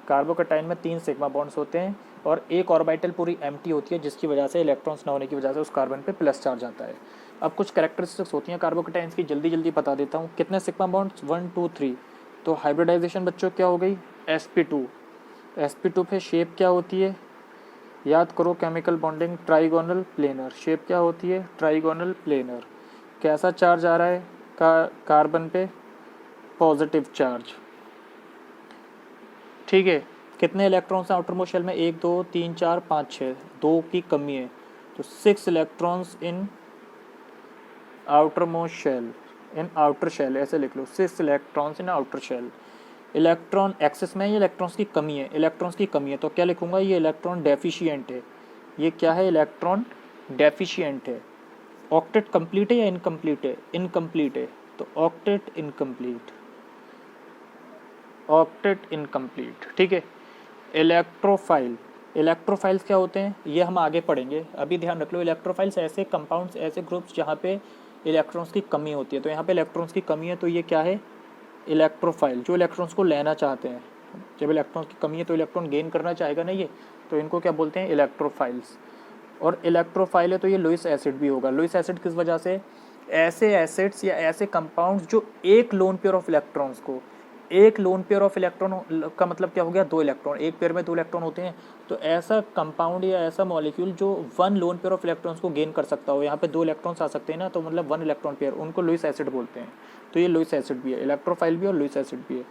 कार्बोकटाइन में 3 सिग्मा बॉन्ड्स होते हैं और एक ऑर्बिटल पूरी एम्प्टी होती है, जिसकी वजह से इलेक्ट्रॉन्स ना होने की वजह से उस कार्बन पे प्लस चार्ज आता है। अब कुछ कैरेक्टरिस्टिक्स होती हैं कार्बोकैटायंस की, जल्दी जल्दी बता देता हूँ। कितने सिग्मा बॉन्ड्स, 1 2 3। तो हाइब्रिडाइजेशन बच्चों क्या हो गई, sp2। sp2 पे शेप क्या होती है, याद करो, chemical bonding trigonal planar. Shape क्या होती है, ट्राइगोनल प्लेनर। कैसा चार्ज आ रहा है कार्बन पे, पॉजिटिव चार्ज, ठीक है। कितने इलेक्ट्रॉन्स हैं आउटर मोस्ट शेल में, 1 2 3 4 5 6, 2 की कमी है, तो 6 electrons in outermost shell, in outer shell, ऐसे लिख लो, 6 electrons in outer shell. Electron excess में, ये इलेक्ट्रॉन्स की कमी है, इलेक्ट्रॉन्स की कमी है, तो क्या लिखूंगा, ये इलेक्ट्रॉन डेफिशिएंट है। ये क्या है, इलेक्ट्रॉन डेफिशिएंट है। ऑक्टेट कंप्लीट है या इनकम्प्लीट है, इनकम्प्लीट है, तो ऑक्टेट इनकम्प्लीट, ऑक्टेट इनकम्प्लीट, ठीक है। इलेक्ट्रोफाइल, इलेक्ट्रोफाइल्स क्या होते हैं ये हम आगे पढ़ेंगे, अभी ध्यान रख लो। इलेक्ट्रोफाइल्स ऐसे कंपाउंड्स, ऐसे ग्रुप्स जहाँ पे इलेक्ट्रॉन्स की कमी होती है, तो यहाँ पे इलेक्ट्रॉन्स की कमी है, तो ये क्या है, इलेक्ट्रोफाइल, जो इलेक्ट्रॉन्स को लेना चाहते हैं। जब इलेक्ट्रॉन्स की कमी है तो इलेक्ट्रॉन गेन करना चाहेगा ना ये, तो इनको क्या बोलते हैं, इलेक्ट्रोफाइल्स। और इलेक्ट्रोफाइल है तो ये लुईस एसिड भी होगा। लुईस एसिड किस वजह से, ऐसे एसिड्स या ऐसे कंपाउंड्स जो एक लोन पेयर ऑफ इलेक्ट्रॉन्स को, एक लोन पेयर ऑफ इलेक्ट्रॉन का मतलब क्या हो गया, 2 इलेक्ट्रॉन, एक पेयर में 2 इलेक्ट्रॉन होते हैं, तो ऐसा कंपाउंड या ऐसा मॉलिक्यूल जो 1 लोन पेयर ऑफ इलेक्ट्रॉन्स को गेन कर सकता हो, यहाँ पे 2 इलेक्ट्रॉन्स आ सकते हैं ना, तो मतलब 1 इलेक्ट्रॉन पेयर, उनको लुईस एसिड बोलते हैं। तो ये लुईस एसिड भी है, इलेक्ट्रोफाइल भी और लुईस एसिड भी है।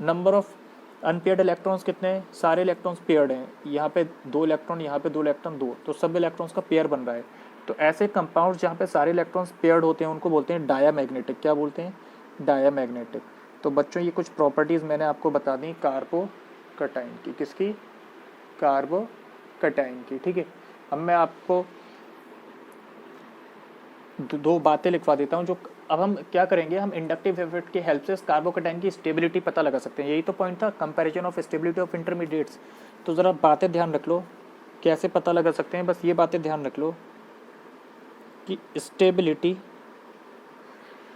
नंबर ऑफ अनपेयर्ड इलेक्ट्रॉन्स कितने हैं, सारे इलेक्ट्रॉन्स पेयर्ड हैं, यहाँ पे 2 इलेक्ट्रॉन, यहाँ पे 2 इलेक्ट्रॉन, 2, तो सब इलेक्ट्रॉन्स का पेयर बन रहा है। तो ऐसे कंपाउंड जहाँ पे सारे इलेक्ट्रॉन्स पेयर्ड होते हैं उनको बोलते हैं डायामैग्नेटिक। क्या बोलते हैं, डायामैग्नेटिक। तो बच्चों ये कुछ प्रॉपर्टीज़ मैंने आपको बता दी कार्बोकैटायन की, किसकी, कार्बोकैटायन की, ठीक है। अब मैं आपको 2 बातें लिखवा देता हूँ, जो अब हम क्या करेंगे, हम इंडक्टिव इफेक्ट की हेल्प से कार्बोकैटायन की स्टेबिलिटी पता लगा सकते हैं। यही तो पॉइंट था, comparison of stability of intermediates. तो ज़रा बातें ध्यान रख लो, कैसे पता लगा सकते हैं, बस ये बातें ध्यान रख लो कि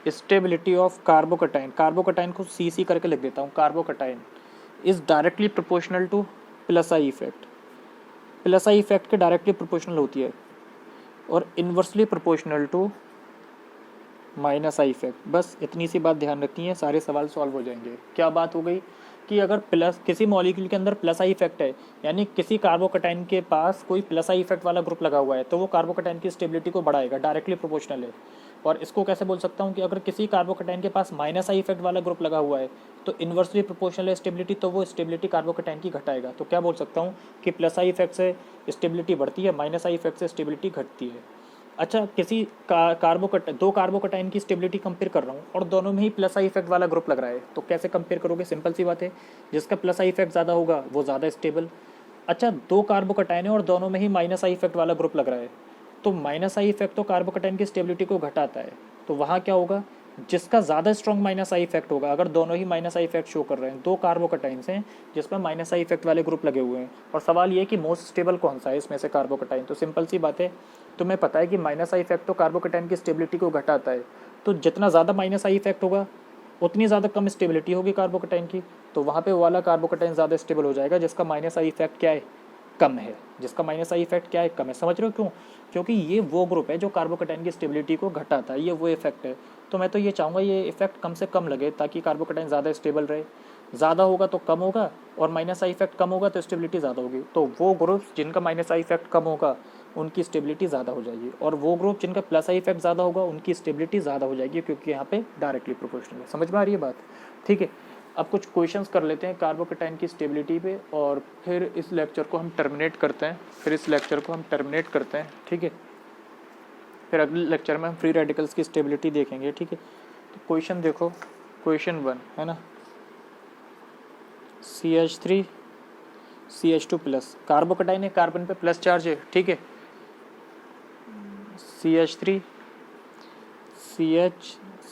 स्टेबिलिटी ऑफ कार्बोकैटायन, कार्बोकैटायन को CC करके लिख देता हूँ, carbocation is directly proportional to plus I effect. Plus I effect के डायरेक्टली प्रोपोर्शनल होती है, और inversely proportional to minus I effect. बस इतनी सी बात ध्यान रखनी है, सारे सवाल सॉल्व हो जाएंगे। क्या बात हो गई कि अगर प्लस किसी मॉलिक्यूल के अंदर प्लस आई इफेक्ट है, यानी किसी कार्बोकैटायन के पास कोई प्लस आई इफेक्ट वाला ग्रुप लगा हुआ है, तो वो कार्बोकैटायन की स्टेबिलिटी को बढ़ाएगा, डायरेक्टली प्रोपोर्शनल है। और इसको कैसे बोल सकता हूँ कि अगर किसी कार्बोकैटायन के पास माइनस आई इफेक्ट वाला ग्रुप लगा हुआ है, तो इन्वर्सली प्रोपोर्शनल है स्टेबिलिटी, तो वो स्टेबिलिटी कार्बोकैटायन की घटाएगा। तो क्या बोल सकता हूँ कि प्लस आई इफेक्ट से स्टेबिलिटी बढ़ती है, माइनस आई इफेक्ट से स्टेबिलिटी घटती है। अच्छा, किसी दो कार्बोकैटायन की स्टेबिलिटी कंपेयर कर रहा हूँ और दोनों में ही प्लस आई इफेक्ट वाला ग्रुप लग रहा है, तो कैसे कंपेयर करोगे, सिंपल सी बात है, जिसका प्लस आई इफेक्ट ज़्यादा होगा वो ज़्यादा स्टेबल। अच्छा, 2 कार्बोकैटायन है और दोनों में ही माइनस आई इफेक्ट वाला ग्रुप लग रहा है, तो माइनस आई इफेक्ट तो कार्बोकैटायन की स्टेबिलिटी को घटाता है, तो वहाँ क्या होगा, जिसका ज़्यादा स्ट्रॉन्ग माइनस आई इफेक्ट होगा, अगर दोनों ही माइनस आई इफेक्ट शो कर रहे हैं, 2 कार्बोकैटाइन्स हैं जिसमें माइनस आई इफेक्ट वाले ग्रुप लगे हुए हैं, और सवाल ये है कि मोस्ट स्टेबल कौन सा है इसमें से कार्बोकैटाइन, तो सिंपल सी बात है, तुम्हें पता है कि माइनस आई इफेक्ट तो कार्बोकैटाइन की स्टेबिलिटी को घटाता है, तो जितना ज़्यादा माइनस आई इफेक्ट होगा उतनी ज़्यादा कम स्टेबिलिटी होगी कार्बोकैटाइन की, तो वहाँ पे वो वाला कार्बोकैटाइन ज़्यादा स्टेबल हो जाएगा जिसका माइनस आई इफेक्ट क्या है, कम है, जिसका माइनस आई इफेक्ट क्या है, कम है। समझ रहे हो क्यों, क्योंकि ये वो ग्रुप है जो कार्बोकैटाइन की स्टेबिलिटी को घटाता है, ये वो इफेक्ट है। तो मैं तो ये चाहूँगा ये इफेक्ट कम से कम लगे ताकि कार्बोकैटाइन ज़्यादा स्टेबल रहे, ज़्यादा होगा तो कम होगा, और माइनस आई इफेक्ट कम होगा तो स्टेबिलिटी ज़्यादा होगी। तो वो ग्रुप्स जिनका माइनस आई इफेक्ट कम होगा उनकी स्टेबिलिटी ज़्यादा हो जाएगी, और वो ग्रुप जिनका प्लस आई इफेक्ट ज़्यादा होगा उनकी स्टेबिलिटी ज़्यादा हो जाएगी, क्योंकि यहाँ पे डायरेक्टली प्रोपोर्शनल है। समझ में आ रही है बात, ठीक है। अब कुछ क्वेश्चंस कर लेते हैं कार्बोकैटाइन की स्टेबिलिटी पे, और फिर इस लेक्चर को हम टर्मिनेट करते हैं, ठीक है। फिर अगले लेक्चर में हम फ्री रेडिकल्स की स्टेबिलिटी देखेंगे, ठीक है। तो क्वेश्चन देखो, क्वेश्चन 1 है ना, CH3 CH2 प्लस, कार्बोकैटाइन है, कार्बन पे प्लस चार्ज है, ठीक है। CH3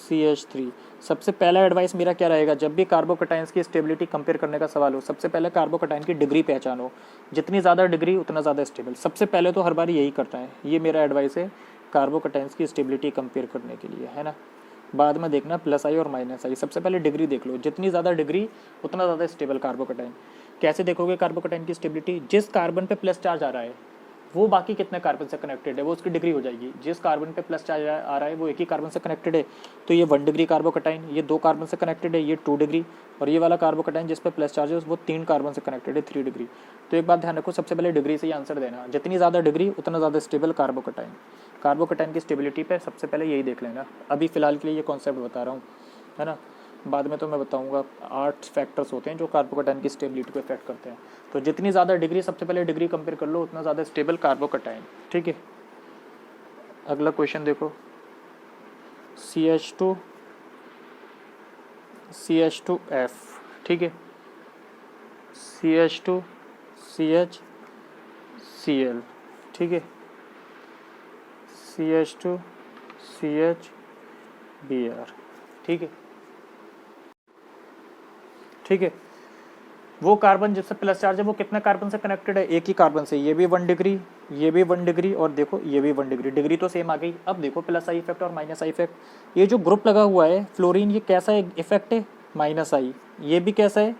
CH3, सबसे पहला एडवाइस मेरा क्या रहेगा, जब भी कार्बोकैटाइन्स की स्टेबिलिटी कंपेयर करने का सवाल हो, सबसे पहले कार्बोकैटाइन की डिग्री पहचानो, जितनी ज़्यादा डिग्री उतना ज़्यादा स्टेबल, सबसे पहले तो हर बार यही करता है, ये मेरा एडवाइस है कार्बोकैटाइन्स की स्टेबिलिटी कंपेयर करने के लिए, है ना। बाद में देखना प्लस आई और माइनस आई, सबसे पहले डिग्री देख लो, जितनी ज़्यादा डिग्री उतना ज़्यादा स्टेबल कार्बोकैटाइन। कैसे देखोगे कार्बोकैटाइन की स्टेबिलिटी, जिस कार्बन पे प्लस चार्ज आ रहा है वो बाकी कितने कार्बन से कनेक्टेड है वो उसकी डिग्री हो जाएगी। जिस कार्बन पे प्लस चार्ज आ रहा है वो एक ही कार्बन से कनेक्टेड है तो ये 1 डिग्री कार्बोकटाइन, ये 2 कार्बन से कनेक्टेड है ये 2 डिग्री, और ये वाला कार्बोकटाइन जिस पे प्लस चार्ज है वो 3 कार्बन से कनेक्टेड है 3 डिग्री। तो एक बात ध्यान रखो, सबसे पहले डिग्री से ही आंसर देना, जितनी ज़्यादा डिग्री उतना ज़्यादा स्टेबल कार्बोकटाइन। कार्बोकटाइन की स्टेबिलिटी पे सबसे पहले यही देख लेना। अभी फिलहाल के लिए ये कॉन्सेप्ट बता रहा हूँ, है ना, बाद में तो मैं बताऊंगा 8 फैक्टर्स होते हैं जो कार्बोकटाइन की स्टेबिलिटी को इफेक्ट करते हैं। तो जितनी ज़्यादा डिग्री, सबसे पहले डिग्री कंपेयर कर लो, उतना ज़्यादा स्टेबल कार्बोकटाइन। ठीक है, अगला क्वेश्चन देखो, CH2F, ठीक है, CH2CHCl, ठीक है, CH2CHBr, ठीक है, ठीक है। वो कार्बन जिससे प्लस चार्ज है वो कितने कार्बन से कनेक्टेड है, एक ही कार्बन से। ये भी 1 डिग्री, ये भी 1 डिग्री, और देखो ये भी 1 डिग्री, डिग्री तो सेम आ गई। अब देखो प्लस आई इफेक्ट और माइनस आई इफेक्ट। ये जो ग्रुप लगा हुआ है फ्लोरीन, ये कैसा इफेक्ट है, माइनस आई। ये भी कैसा है,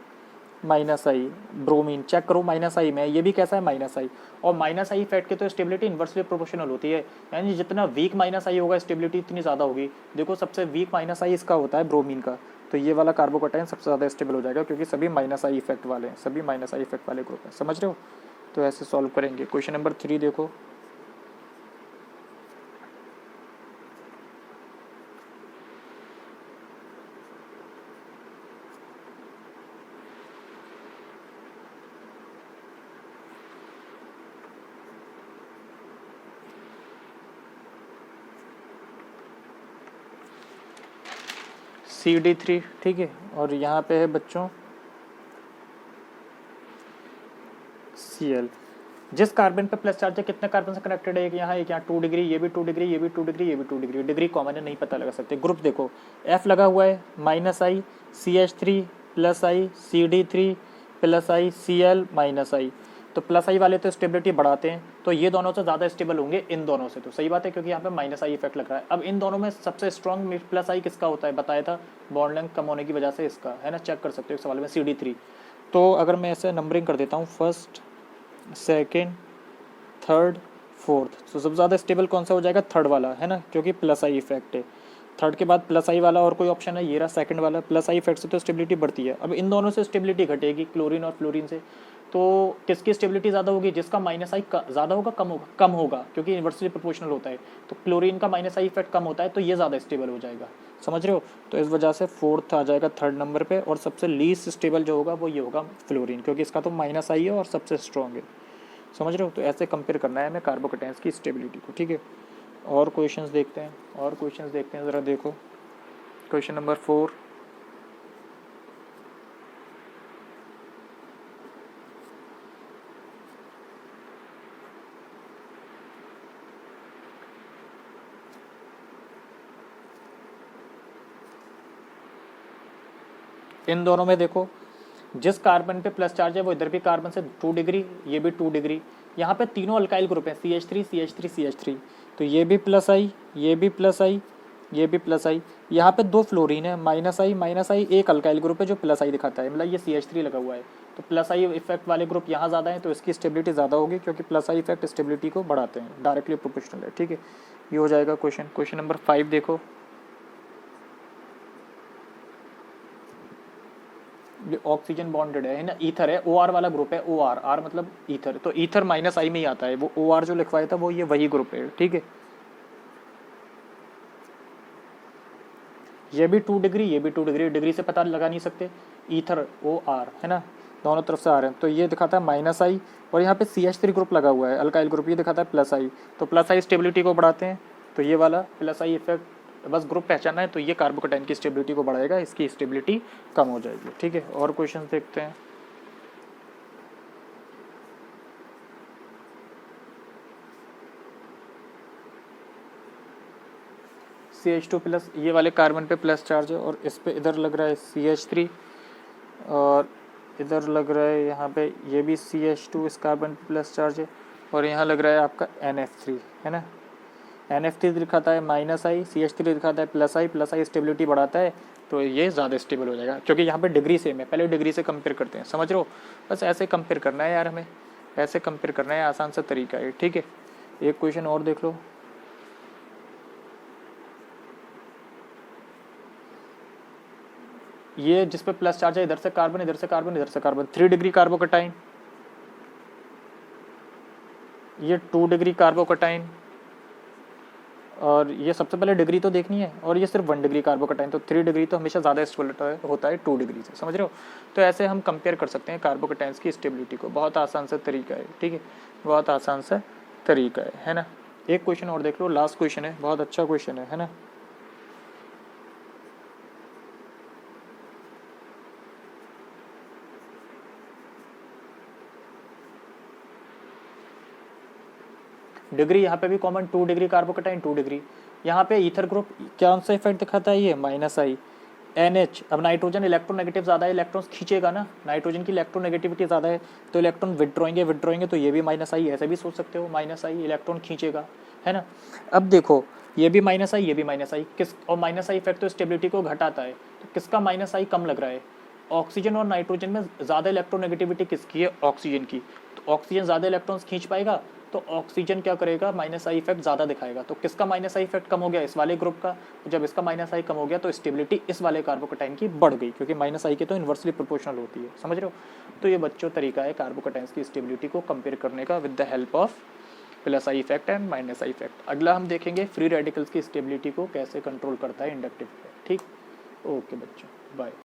माइनस आई। ब्रोमीन चेक करो माइनस आई में, ये भी कैसा है, माइनस आई। और माइनस आई इफेक्ट की तो स्टेबिलिटी इन्वर्सली प्रोपोर्शनल होती है, यानी जितना वीक माइनस आई होगा स्टेबिलिटी इतनी ज़्यादा होगी। देखो सबसे वीक माइनस आई इसका होता है ब्रोमीन का, तो ये वाला कार्बोकटाइन सबसे ज़्यादा स्टेबल हो जाएगा क्योंकि सभी माइनस आई इफेक्ट वाले हैं, सभी माइनस आई इफेक्ट वाले ग्रुप हैं। समझ रहे हो? तो ऐसे सॉल्व करेंगे। क्वेश्चन नंबर 3 देखो, CD3, ठीक है, और यहाँ पे है बच्चों Cl। जिस कार्बन पे प्लस चार्ज है कितने कार्बन से कनेक्टेड है, एक यहाँ 2 डिग्री, ये भी 2 डिग्री, ये भी 2 डिग्री, ये भी 2 डिग्री। डिग्री कॉमन है, नहीं पता लगा सकते। ग्रुप देखो, F लगा हुआ है, माइनस आई, CH3 प्लस आई, CD3 प्लस आई, Cl माइनस आई। तो प्लस आई वाले तो स्टेबिलिटी बढ़ाते हैं, तो ये दोनों से ज़्यादा स्टेबल होंगे इन दोनों से। तो सही बात है क्योंकि यहाँ पे माइनस आई इफेक्ट लग रहा है। अब इन दोनों में सबसे स्ट्रॉन्ग प्लस आई किसका होता है, बताया था, बॉन्ड लेंथ कम होने की वजह से इसका, है ना, चेक कर सकते हो एक सवाल में, CD3। तो अगर मैं ऐसे नंबरिंग कर देता हूँ, फर्स्ट, सेकेंड, थर्ड, फोर्थ, तो सबसे ज़्यादा स्टेबल कौन सा हो जाएगा, थर्ड वाला, है ना, क्योंकि प्लस आई इफेक्ट है। थर्ड के बाद प्लस आई वाला और कोई ऑप्शन है, ये रहा सेकंड वाला। प्लस आई इफेक्ट से तो स्टेबिलिटी बढ़ती है। अब इन दोनों से स्टेबिलिटी घटेगी, क्लोरीन और फ्लोरीन से। तो किसकी स्टेबिलिटी ज़्यादा होगी, जिसका माइनस आई ज़्यादा होगा, कम होगा क्योंकि इन्वर्सली प्रोपोर्शनल होता है। तो क्लोरीन का माइनस आई इफेक्ट कम होता है, तो ये ज़्यादा स्टेबल हो जाएगा। समझ रहे हो? तो इस वजह से फोर्थ आ जाएगा थर्ड नंबर पे, और सबसे लीस्ट स्टेबल जो होगा वो ये होगा फ्लोरीन, क्योंकि इसका तो माइनस आई है और सबसे स्ट्रॉन्ग है। समझ रहे हो? तो ऐसे कंपेयर करना है हमें कार्बोकटाइन्स की स्टेबिलिटी को। ठीक है, और क्वेश्चंस देखते हैं, ज़रा देखो। क्वेश्चन नंबर 4, इन दोनों में देखो, जिस कार्बन पे प्लस चार्ज है वो इधर भी कार्बन से 2 डिग्री, ये भी 2 डिग्री। यहाँ पे तीनों अल्काइल ग्रुप हैं, CH3 CH3 CH3, तो ये भी प्लस आई, ये भी प्लस आई, ये भी प्लस आई। यहाँ पे 2 फ्लोरीन है, माइनस आई, एक अल्काइल ग्रुप है जो प्लस आई दिखाता है, मतलब ये CH3 लगा हुआ है। तो प्लस आई इफेक्ट वाले ग्रुप यहाँ ज़्यादा है, तो इसकी स्टेबिलिटी ज़्यादा होगी क्योंकि प्लस आई इफेक्ट स्टेबिलिटी को बढ़ाते हैं, डायरेक्टली प्रोपोर्शनल है। ठीक है, ये हो जाएगा क्वेश्चन। क्वेश्चन नंबर 5 देखो, ऑक्सीजन बॉन्डेड है ना, ईथर है, OR वाला ग्रुप है, OR, R मतलब ईथर, तो ईथर माइनस आई में ही आता है। वो OR जो लिखवाया था वो ये वही ग्रुप है। ठीक है, ये भी 2 डिग्री, ये भी 2 डिग्री, डिग्री से पता लगा नहीं सकते, ईथर OR, है ना, दोनों तरफ से आ रहे हैं। तो ये दिखाता है माइनस आई, और यहाँ पे CH3 ग्रुप लगा हुआ है, अल्काइल ग्रुप, ये दिखाता है प्लस आई। तो प्लस आई स्टेबिलिटी को बढ़ाते हैं, तो ये वाला प्लस आई इफेक्ट, बस ग्रुप पहचाना है, तो ये कार्बोकटाइन की स्टेबिलिटी को बढ़ाएगा, इसकी स्टेबिलिटी कम हो जाएगी। ठीक है, और क्वेश्चन देखते हैं। CH2 प्लस, ये वाले कार्बन पे प्लस चार्ज है, और इस पे इधर लग रहा है CH3, और इधर लग रहा है यहाँ पे ये भी CH2, इस कार्बन पे प्लस चार्ज है, और यहाँ लग रहा है आपका NF3, है ना। NF3 दिखाता है माइनस आई, CH3 दिखाता है प्लस आई स्टेबिलिटी बढ़ाता है, तो ये ज़्यादा स्टेबल हो जाएगा क्योंकि यहाँ पे डिग्री सेम है। पहले डिग्री से कंपेयर करते हैं, समझ रहे हो? बस ऐसे कंपेयर करना है यार हमें। ऐसे कंपेयर करना है, आसान सा तरीका है, ठीक है। एक क्वेश्चन और देख लो। ये जिस पे प्लस चार्ज है, इधर से कार्बन, इधर से कार्बन, इधर से कार्बन, 3 डिग्री कार्बोकटाइन, ये 2 डिग्री कार्बोकटाइन, और ये सबसे पहले डिग्री तो देखनी है, और ये सिर्फ 1 डिग्री कार्बोकटाइन, तो 3 डिग्री तो हमेशा ज़्यादा स्टेबल होता है 2 डिग्री से, समझ रहे हो। तो ऐसे हम कंपेयर कर सकते हैं कार्बोकटाइन्स की स्टेबिलिटी को, बहुत आसान सा तरीका है, ठीक है, बहुत आसान सा तरीका है ना। एक क्वेश्चन और देख लो, लास्ट क्वेश्चन है, बहुत अच्छा क्वेश्चन है ना। डिग्री यहाँ पे भी कॉमन, 2 डिग्री कार्बोकटाइन 2 डिग्री, यहाँ पे ईथर ग्रुप कौन सा इफेक्ट दिखाता है, ये -I NH। अब नाइट्रोजन इलेक्ट्रोनेगेटिव ज़्यादा है, इलेक्ट्रॉन्स खींचेगा ना, नाइट्रोजन की इलेक्ट्रोनेगेटिविटी ज़्यादा है, तो इलेक्ट्रॉन विड्रॉइंगे, तो ये भी -I, ऐसे भी सोच सकते हो, -I इलेक्ट्रॉन खींचेगा, है ना। अब देखो ये भी -I, ये भी -I, किस और -I इफेक्ट तो स्टेबिलिटी को घटाता है, तो किसका -I कम लग रहा है। ऑक्सीजन और नाइट्रोजन में ज़्यादा इलेक्ट्रोनेगेटिविटी किसकी है, ऑक्सीजन की, तो ऑक्सीजन ज़्यादा इलेक्ट्रॉन्स खींच पाएगा, तो ऑक्सीजन क्या करेगा, -I इफेक्ट ज़्यादा दिखाएगा, तो किसका -I इफेक्ट कम हो गया, इस वाले ग्रुप का। जब इसका -I कम हो गया तो स्टेबिलिटी इस वाले कार्बोकटाइन की बढ़ गई, क्योंकि -I के तो इन्वर्सली प्रोपोर्शनल होती है, समझ रहे हो। तो ये बच्चों तरीका है कार्बोकटाइन्स की स्टेबिलिटी को कंपेयर करने का with the help of +I effect and -I effect. अगला हम देखेंगे फ्री रेडिकल्स की स्टेबिलिटी को कैसे कंट्रोल करता है इंडक्टिव, ठीक। ओके बच्चों, बाय।